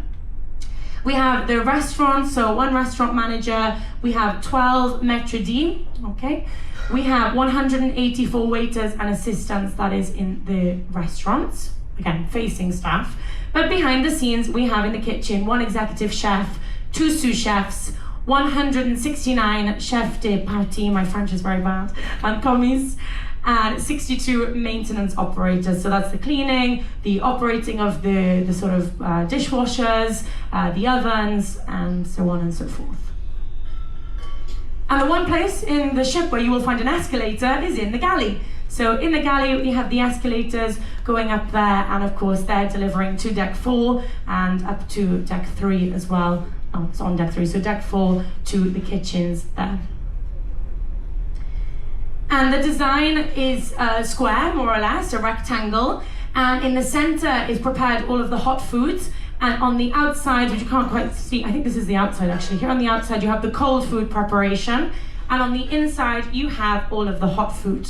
We have the restaurant, so 1 restaurant manager. We have 12 maîtres d', okay? We have 184 waiters and assistants, that is in the restaurants, again, facing staff. But behind the scenes, we have in the kitchen 1 executive chef, 2 sous chefs, 169 chef de partie, my French is very bad, and commis, and 62 maintenance operators. So that's the cleaning, the operating of the sort of dishwashers, the ovens, and so on and so forth. And the one place in the ship where you will find an escalator is in the galley. So in the galley, we have the escalators going up there, and of course they're delivering to deck 4 and up to deck 3 as well. Oh, it's on deck 3, so deck 4 to the kitchens there. And the design is a square, more or less, a rectangle. And in the center is prepared all of the hot foods. And on the outside, which you can't quite see, I think this is the outside actually. Here on the outside, you have the cold food preparation. And on the inside, you have all of the hot food.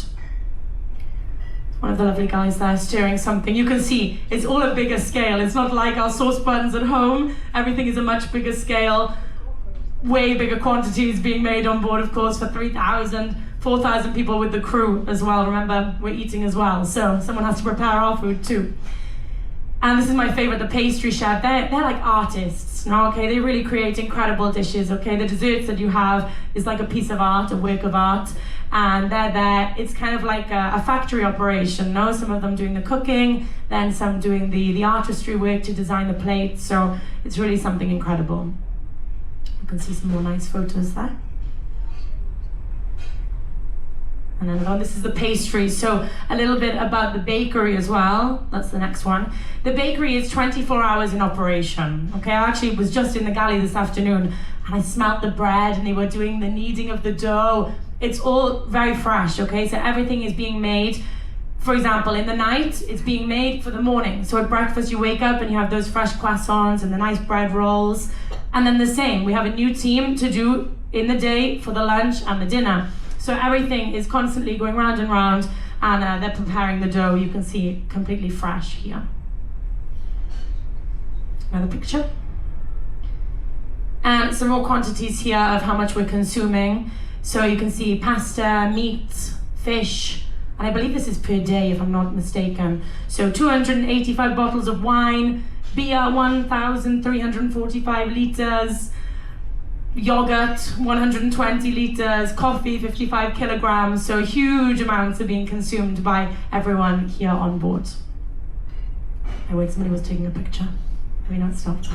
One of the lovely guys there stirring something. You can see it's all a bigger scale. It's not like our saucepans at home. Everything is a much bigger scale. Way bigger quantities being made on board, of course, for 3,000, 4,000 people with the crew as well. Remember, we're eating as well, so someone has to prepare our food too. And this is my favorite, the pastry chef. They're like artists, no? Okay, they really create incredible dishes, okay? The desserts that you have is like a piece of art, a work of art. And they're there, it's kind of like a factory operation, no? Some of them doing the cooking, then some doing the artistry work to design the plates. So it's really something incredible. You can see some more nice photos there. And then this is the pastry. So a little bit about the bakery as well. That's the next one. The bakery is 24 hours in operation. Okay, I actually was just in the galley this afternoon and I smelled the bread and they were doing the kneading of the dough. It's all very fresh, okay? So everything is being made. For example, in the night, it's being made for the morning. So at breakfast, you wake up and you have those fresh croissants and the nice bread rolls. And then the same, we have a new team to do in the day for the lunch and the dinner. So everything is constantly going round and round, and they're preparing the dough. You can see completely fresh here. Another picture. And some more quantities here of how much we're consuming. So you can see pasta, meat, fish, and I believe this is per day if I'm not mistaken. So 285 bottles of wine, beer 1,345 liters, yogurt 120 liters, coffee 55 kilograms, so huge amounts are being consumed by everyone here on board. Oh wait, somebody was taking a picture. Maybe not stopped.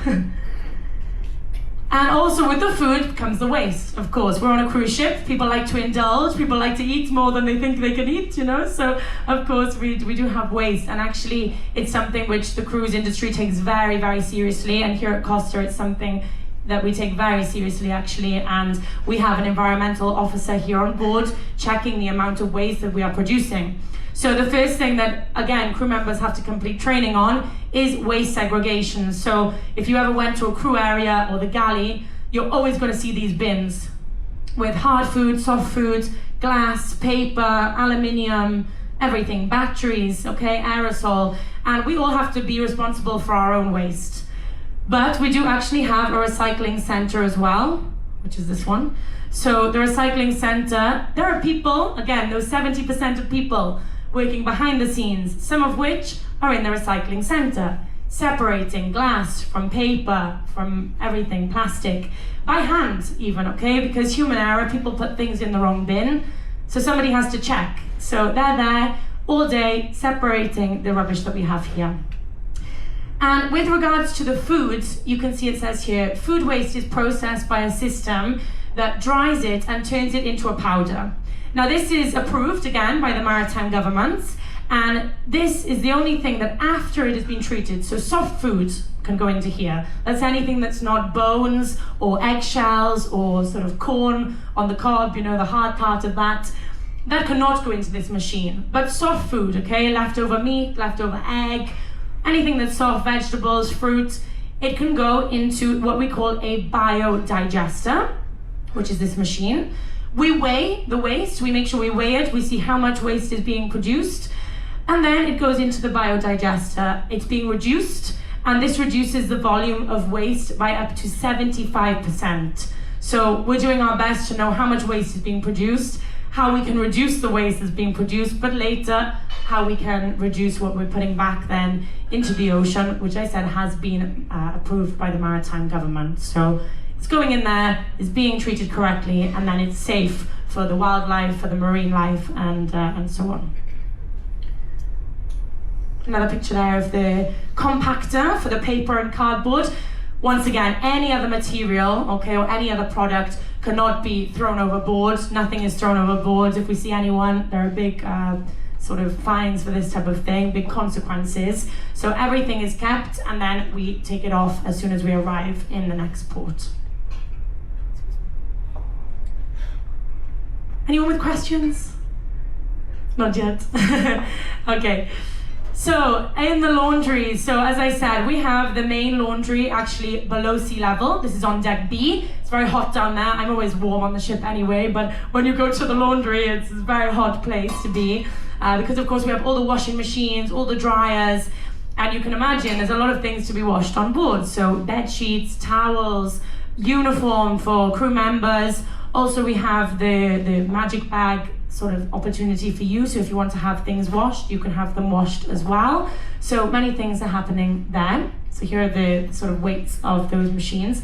And also with the food comes the waste, of course. We're on a cruise ship, people like to indulge, people like to eat more than they think they can eat, you know? So of course we do have waste, and actually it's something which the cruise industry takes very, very seriously, and here at Costa it's something that we take very seriously actually, and we have an environmental officer here on board checking the amount of waste that we are producing. So the first thing that, again, crew members have to complete training on is waste segregation. So if you ever went to a crew area or the galley, you're always going to see these bins with hard food, soft food, glass, paper, aluminium, everything, batteries, okay, aerosol, and we all have to be responsible for our own waste. But we do actually have a recycling center as well, which is this one. So the recycling center, there are people, again, those 70% of people working behind the scenes, some of which are in the recycling center, separating glass from paper, from everything, plastic, by hand even, okay? Because human error, people put things in the wrong bin, so somebody has to check. So they're there all day separating the rubbish that we have here. And with regards to the foods, you can see it says here, food waste is processed by a system that dries it and turns it into a powder. Now this is approved again by the maritime governments, and this is the only thing that after it has been treated, so soft foods can go into here. That's anything that's not bones or eggshells or sort of corn on the cob, you know, the hard part of that. That cannot go into this machine. But soft food, okay, leftover meat, leftover egg, anything that's soft, vegetables, fruit, it can go into what we call a biodigester, which is this machine. We weigh the waste, we make sure we weigh it, we see how much waste is being produced, and then it goes into the biodigester. It's being reduced, and this reduces the volume of waste by up to 75%. So we're doing our best to know how much waste is being produced, how we can reduce the waste that's being produced, but later, how we can reduce what we're putting back then into the ocean, which I said has been approved by the maritime government. So it's going in there, it's being treated correctly, and then it's safe for the wildlife, for the marine life, and so on. Another picture there of the compactor for the paper and cardboard. Once again, any other material, okay, or any other product cannot be thrown overboard. Nothing is thrown overboard. If we see anyone, there are big sort of fines for this type of thing, big consequences. So everything is kept, and then we take it off as soon as we arrive in the next port. Anyone with questions? Not yet. Okay. So in the laundry, so as I said, we have the main laundry actually below sea level. This is on deck B. It's very hot down there. I'm always warm on the ship anyway, but when you go to the laundry, it's a very hot place to be because of course we have all the washing machines, all the dryers, and you can imagine there's a lot of things to be washed on board. So bed sheets, towels, uniform for crew members. Also we have the magic bag sort of opportunity for you. So if you want to have things washed, you can have them washed as well. So many things are happening there. So here are the sort of weights of those machines.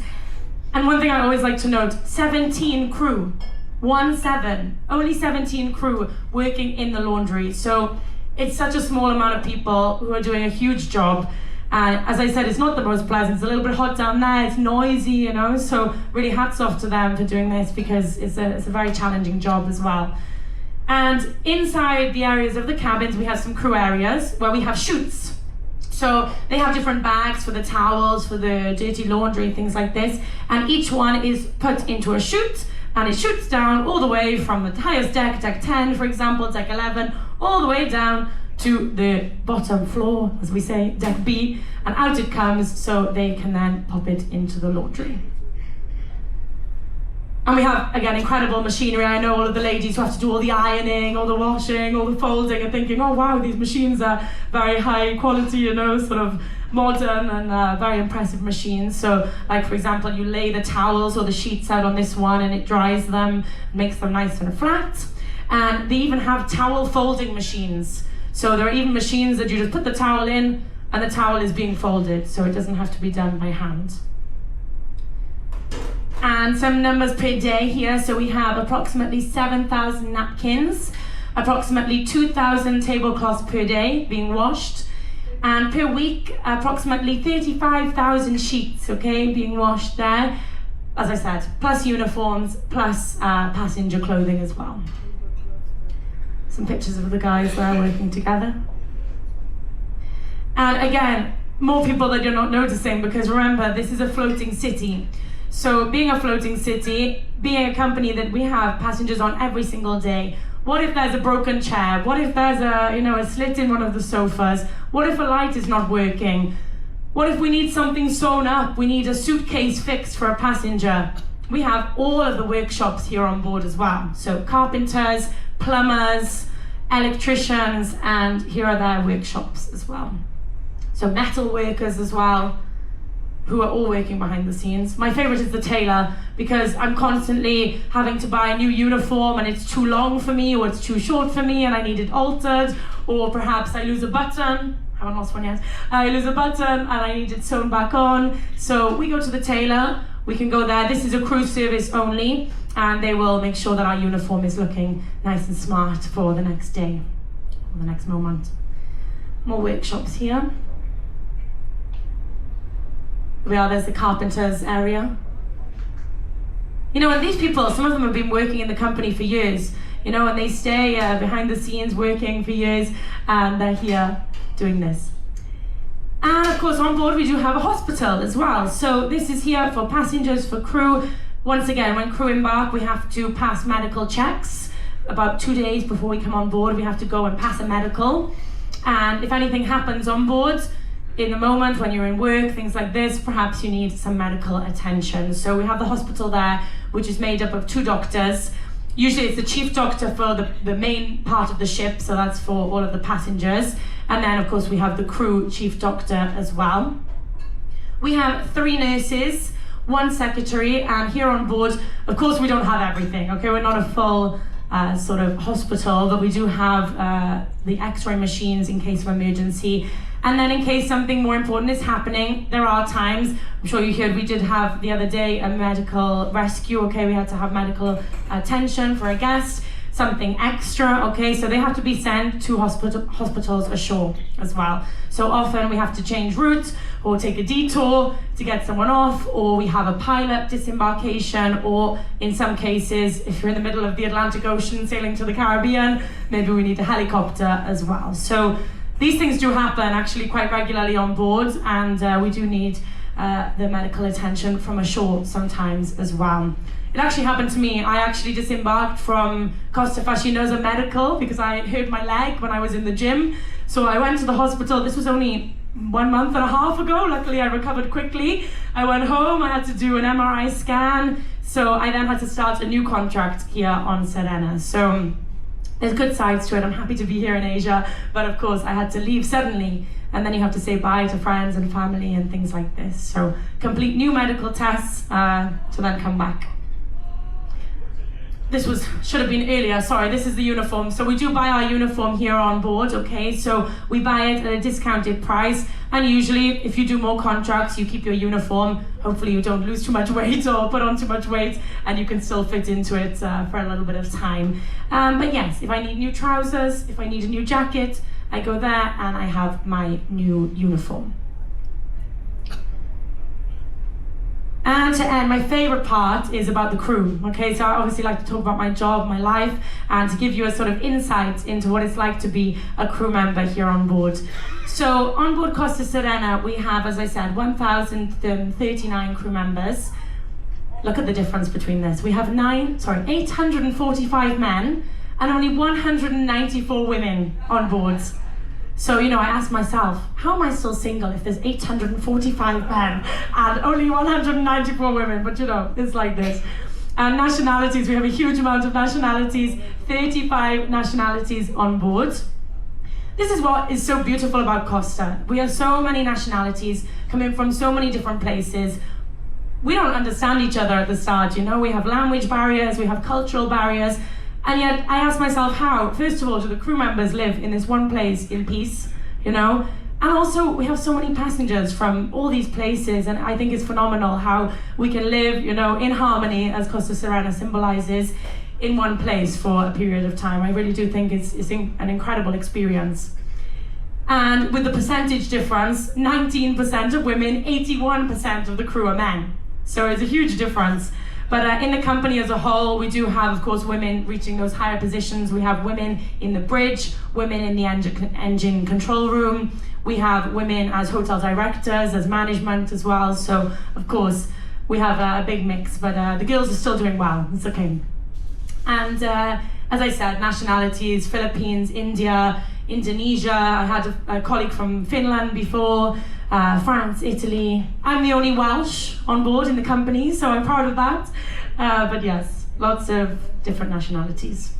And one thing I always like to note, 17 crew, 17, only 17 crew working in the laundry. So it's such a small amount of people who are doing a huge job. And as I said, it's not the most pleasant. It's a little bit hot down there. It's noisy, you know. So really hats off to them for doing this because it's a very challenging job as well. And inside the areas of the cabins, we have some crew areas where we have chutes. So they have different bags for the towels, for the dirty laundry, things like this. And each one is put into a chute, and it shoots down all the way from the highest deck, deck 10, for example, deck 11, all the way down to the bottom floor, as we say, deck B, and out it comes so they can then pop it into the laundry. And we have, again, incredible machinery. I know all of the ladies who have to do all the ironing, all the washing, all the folding, and thinking, oh wow, these machines are very high quality, you know, sort of modern and very impressive machines. So, like for example, you lay the towels or the sheets out on this one and it dries them, makes them nice and flat. And they even have towel folding machines. So there are even machines that you just put the towel in and the towel is being folded, so it doesn't have to be done by hand. And some numbers per day here. So we have approximately 7,000 napkins, approximately 2,000 tablecloths per day being washed, and per week, approximately 35,000 sheets, okay, being washed there. As I said, plus uniforms, plus passenger clothing as well. Some pictures of the guys there working together. And again, more people that you're not noticing, because remember, this is a floating city. So being a floating city, being a company that we have passengers on every single day, what if there's a broken chair? What if there's a slit in one of the sofas? What if a light is not working? What if we need something sewn up? We need a suitcase fixed for a passenger. We have all of the workshops here on board as well. So carpenters, plumbers, electricians, and here are their workshops as well. So metal workers as well, who are all working behind the scenes. My favorite is the tailor, because I'm constantly having to buy a new uniform and it's too long for me, or it's too short for me and I need it altered, or perhaps I lose a button. I haven't lost one yet. I lose a button and I need it sewn back on. So we go to the tailor, we can go there. This is a cruise service only, and they will make sure that our uniform is looking nice and smart for the next day, or the next moment. More workshops here. There's the carpenters area. You know, and these people, some of them have been working in the company for years, you know, and they stay behind the scenes working for years, and they're here doing this. And of course, on board we do have a hospital as well. So this is here for passengers, for crew. Once again, when crew embark, we have to pass medical checks. About 2 days before we come on board, we have to go and pass a medical. And if anything happens on board, in the moment when you're in work, things like this, perhaps you need some medical attention. So we have the hospital there, which is made up of 2 doctors. Usually it's the chief doctor for the main part of the ship, so that's for all of the passengers. And then of course we have the crew chief doctor as well. We have 3 nurses, 1 secretary, and here on board, of course we don't have everything, okay? We're not a full sort of hospital, but we do have the x-ray machines in case of emergency. And then in case something more important is happening, there are times, I'm sure you heard, we did have the other day a medical rescue, okay? We had to have medical attention for a guest, something extra, okay? So they have to be sent to hospitals ashore as well. So often we have to change route or take a detour to get someone off, or we have a pilot disembarkation, or in some cases, if you're in the middle of the Atlantic Ocean sailing to the Caribbean, maybe we need a helicopter as well. So these things do happen actually quite regularly on board, and we do need the medical attention from ashore sometimes as well. It actually happened to me. I actually disembarked from Costa Fascinosa Medical because I hurt my leg when I was in the gym. So I went to the hospital. This was only 1.5 months ago. Luckily, I recovered quickly. I went home. I had to do an MRI scan. So I then had to start a new contract here on Serena. So there's good sides to it. I'm happy to be here in Asia. But of course, I had to leave suddenly. And then you have to say bye to friends and family and things like this. So complete new medical tests to then come back. This should have been earlier, sorry, this is the uniform. So we do buy our uniform here on board, okay? So we buy it at a discounted price, and usually if you do more contracts, you keep your uniform. Hopefully you don't lose too much weight or put on too much weight, and you can still fit into it for a little bit of time. But yes, if I need new trousers, if I need a new jacket, I go there and I have my new uniform. And to end, my favorite part is about the crew. Okay, so I obviously like to talk about my job, my life, and to give you a sort of insight into what it's like to be a crew member here on board. So on board Costa Serena, we have, as I said, 1,039 crew members. Look at the difference between this. We have 845 men and only 194 women on board. So, you know, I asked myself, how am I still single if there's 845 men and only 194 women? But you know, it's like this. And nationalities, we have a huge amount of nationalities, 35 nationalities on board. This is what is so beautiful about Costa. We have so many nationalities coming from so many different places. We don't understand each other at the start, you know, we have language barriers, we have cultural barriers. And yet I ask myself, how, first of all, do the crew members live in this one place in peace, you know? And also, we have so many passengers from all these places, and I think it's phenomenal how we can live, you know, in harmony, as Costa Serena symbolizes, in one place for a period of time. I really do think it's an incredible experience. And with the percentage difference, 19% of women, 81% of the crew are men. So it's a huge difference. But in the company as a whole, we do have, of course, women reaching those higher positions. We have women in the bridge, women in the engine control room. We have women as hotel directors, as management as well. So, of course, we have a big mix, but the girls are still doing well. It's okay. And as I said, nationalities, Philippines, India, Indonesia. I had a colleague from Finland before. France, Italy. I'm the only Welsh on board in the company, so I'm proud of that. But yes, lots of different nationalities.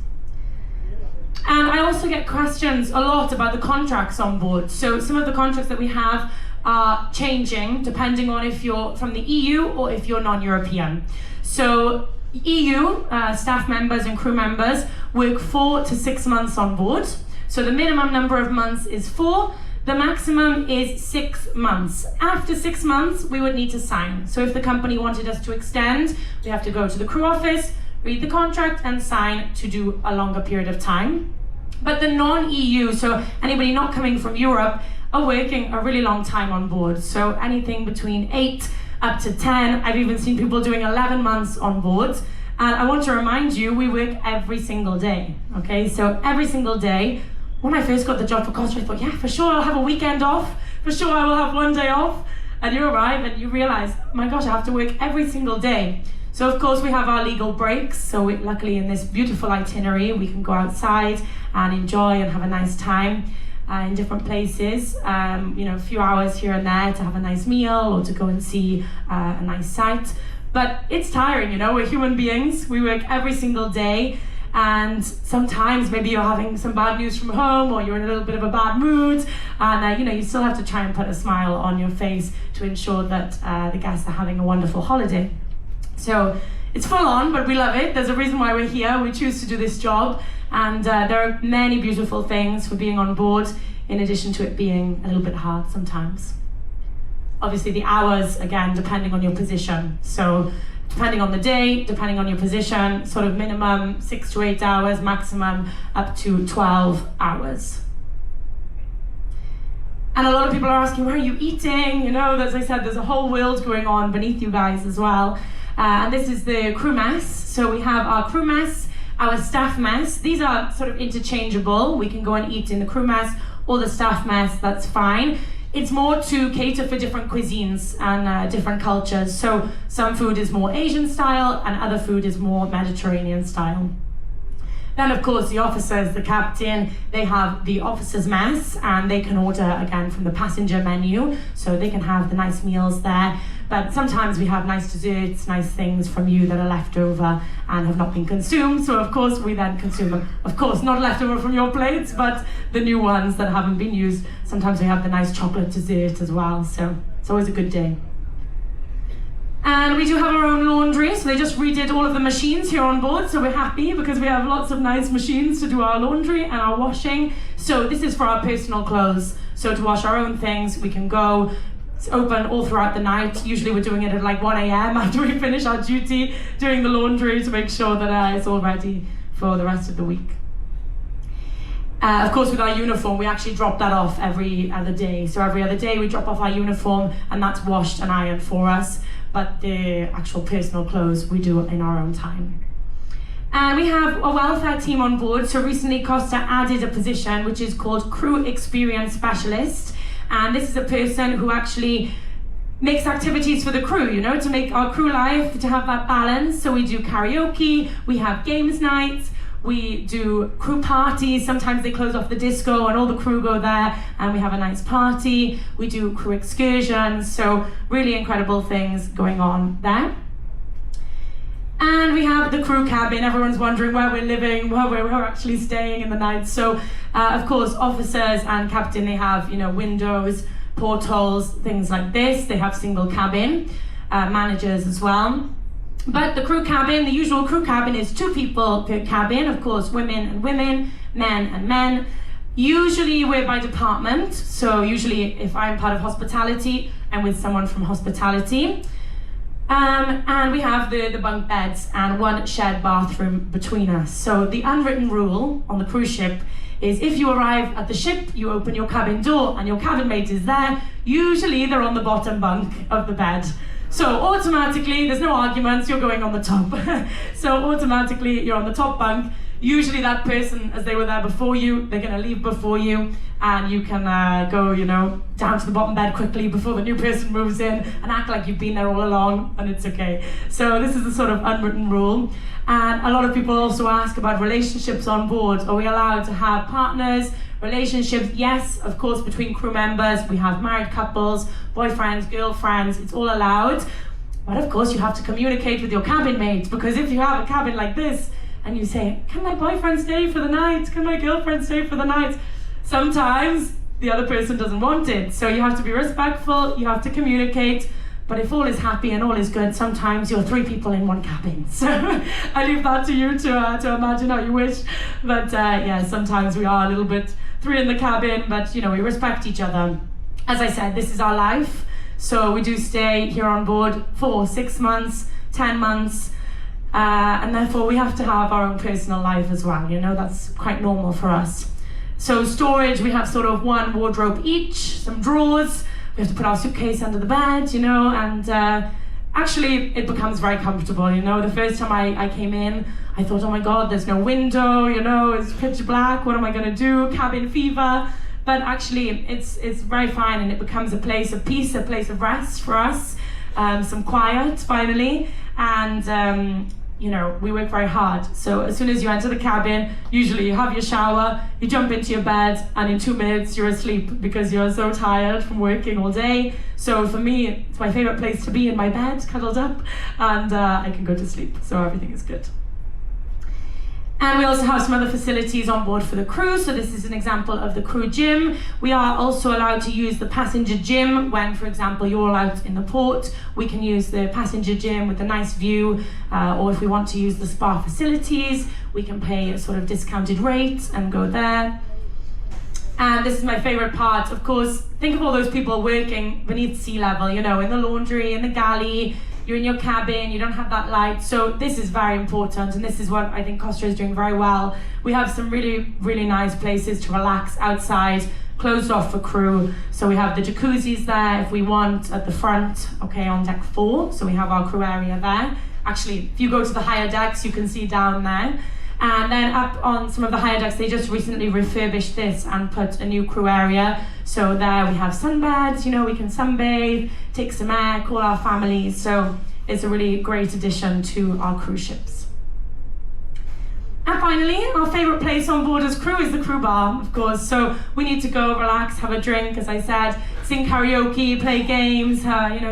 And I also get questions a lot about the contracts on board. So some of the contracts that we have are changing depending on if you're from the EU or if you're non-European. So EU staff members and crew members work 4 to 6 months on board. So the minimum number of months is 4. The maximum is 6 months. After 6 months, we would need to sign. So if the company wanted us to extend, we have to go to the crew office, read the contract, and sign to do a longer period of time. But the non-EU, so anybody not coming from Europe, are working a really long time on board. So anything between 8 up to 10. I've even seen people doing 11 months on board. And I want to remind you, we work every single day, okay? So every single day. When I first got the job for Costa, I thought, yeah, for sure I'll have a weekend off. For sure I will have one day off. And you arrive and you realize, oh my gosh, I have to work every single day. So of course we have our legal breaks. So luckily in this beautiful itinerary, we can go outside and enjoy and have a nice time in different places. You know, a few hours here and there to have a nice meal or to go and see a nice sight. But it's tiring, you know, we're human beings. We work every single day. And sometimes maybe you're having some bad news from home or you're in a little bit of a bad mood, and you know, you still have to try and put a smile on your face to ensure that the guests are having a wonderful holiday. So it's full on, but we love it. There's a reason why we're here. We choose to do this job, and there are many beautiful things for being on board, in addition to it being a little bit hard sometimes. Obviously the hours, again, depending on your position. So depending on the day, depending on your position, sort of minimum 6 to 8 hours, maximum up to 12 hours. And a lot of people are asking, where are you eating? You know, as I said, there's a whole world going on beneath you guys as well. And this is the crew mess. So we have our crew mess, our staff mess. These are sort of interchangeable. We can go and eat in the crew mess or the staff mess, that's fine. It's more to cater for different cuisines and different cultures. So some food is more Asian style and other food is more Mediterranean style. Then of course the officers, the captain, they have the officers' mess and they can order again from the passenger menu, so they can have the nice meals there. But sometimes we have nice desserts, nice things from you that are left over and have not been consumed, so of course we then consume them. Of course, not left over from your plates, but the new ones that haven't been used. Sometimes we have the nice chocolate dessert as well, so it's always a good day. And we do have our own laundry, so they just redid all of the machines here on board, so we're happy because we have lots of nice machines to do our laundry and our washing. So this is for our personal clothes. So to wash our own things, we can go. It's open all throughout the night. Usually we're doing it at like 1 a.m. after we finish our duty, doing the laundry to make sure that it's all ready for the rest of the week. Of course, with our uniform, we actually drop that off every other day. So every other day we drop off our uniform and that's washed and ironed for us. But the actual personal clothes we do in our own time. And we have a welfare team on board. So recently Costa added a position which is called Crew Experience Specialist. And this is a person who actually makes activities for the crew, you know, to make our crew life, to have that balance. So we do karaoke, we have games nights, we do crew parties. Sometimes they close off the disco and all the crew go there and we have a nice party. We do crew excursions, so really incredible things going on there. And we have the crew cabin. Everyone's wondering where we're living, where we're actually staying in the night. So of course, officers and captain, they have, you know, windows, portholes, things like this. They have single cabin, managers as well. But the crew cabin, the usual crew cabin is 2 people per cabin. Of course, women and women, men and men. Usually we're by department. So usually if I'm part of hospitality, I'm with someone from hospitality. And we have the bunk beds and 1 shared bathroom between us. So the unwritten rule on the cruise ship is if you arrive at the ship, you open your cabin door and your cabin mate is there. Usually they're on the bottom bunk of the bed. So automatically, there's no arguments, you're going on the top. So automatically, you're on the top bunk. Usually that person, as they were there before you, they're gonna leave before you, and you can go, you know, down to the bottom bed quickly before the new person moves in and act like you've been there all along, and it's okay. So this is a sort of unwritten rule. And a lot of people also ask about relationships on board. Are we allowed to have partners? Relationships, yes, of course, between crew members. We have married couples, boyfriends, girlfriends, it's all allowed. But of course, you have to communicate with your cabin mates, because if you have a cabin like this and you say, can my boyfriend stay for the night? Can my girlfriend stay for the night? Sometimes the other person doesn't want it. So you have to be respectful, you have to communicate. But if all is happy and all is good, sometimes you're 3 people in 1 cabin. So I leave that to you to imagine how you wish. But yeah, sometimes we are a little bit 3 in the cabin, but you know, we respect each other. As I said, this is our life. So we do stay here on board for 6 months, 10 months, and therefore we have to have our own personal life as well. You know, that's quite normal for us. So storage, we have sort of 1 wardrobe each, some drawers. We have to put our suitcase under the bed, you know, and actually it becomes very comfortable, you know. The first time I came in, I thought, oh my God, there's no window, you know, it's pitch black, what am I gonna do? Cabin fever. But actually it's very fine, and it becomes a place of peace, a place of rest for us, some quiet finally, and you know, we work very hard. So as soon as you enter the cabin, usually you have your shower, you jump into your bed, and in 2 minutes you're asleep because you're so tired from working all day. So for me, it's my favorite place to be, in my bed, cuddled up, and I can go to sleep. So everything is good. And we also have some other facilities on board for the crew. So this is an example of the crew gym. We are also allowed to use the passenger gym when, for example, you're all out in the port. We can use the passenger gym with a nice view, or if we want to use the spa facilities, we can pay a sort of discounted rate and go there. And this is my favorite part. Of course, think of all those people working beneath sea level, you know, in the laundry, in the galley. You're in your cabin, you don't have that light. So this is very important, and this is what I think Costa is doing very well. We have some really, really nice places to relax outside, closed off for crew. So we have the jacuzzis there if we want at the front, okay, on deck 4. So we have our crew area there. Actually, if you go to the higher decks, you can see down there. And then up on some of the higher decks, they just recently refurbished this and put a new crew area. So there we have sunbeds, we can sunbathe, take some air, call our families. So it's a really great addition to our cruise ships. And finally, our favorite place on board as crew is the crew bar, of course. So we need to go relax, have a drink, as I said, sing karaoke, play games,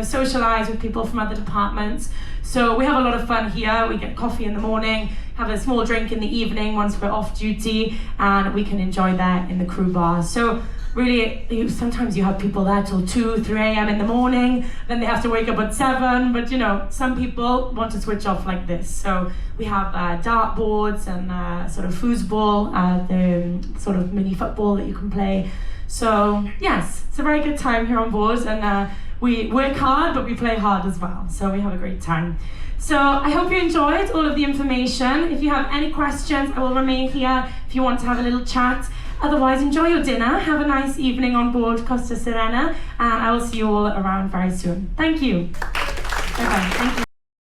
socialize with people from other departments. So we have a lot of fun here. We get coffee in the morning, have a small drink in the evening once we're off duty, and we can enjoy that in the crew bar. So really, sometimes you have people there till 2, 3 a.m. in the morning, then they have to wake up at 7, but some people want to switch off like this. So we have dart boards and sort of foosball, the sort of mini football that you can play. So yes, it's a very good time here on board, and we work hard, but we play hard as well. So we have a great time. So I hope you enjoyed all of the information. If you have any questions, I will remain here if you want to have a little chat. Otherwise, enjoy your dinner. Have a nice evening on board Costa Serena, and I will see you all around very soon. Thank you. Bye-bye. Thank you.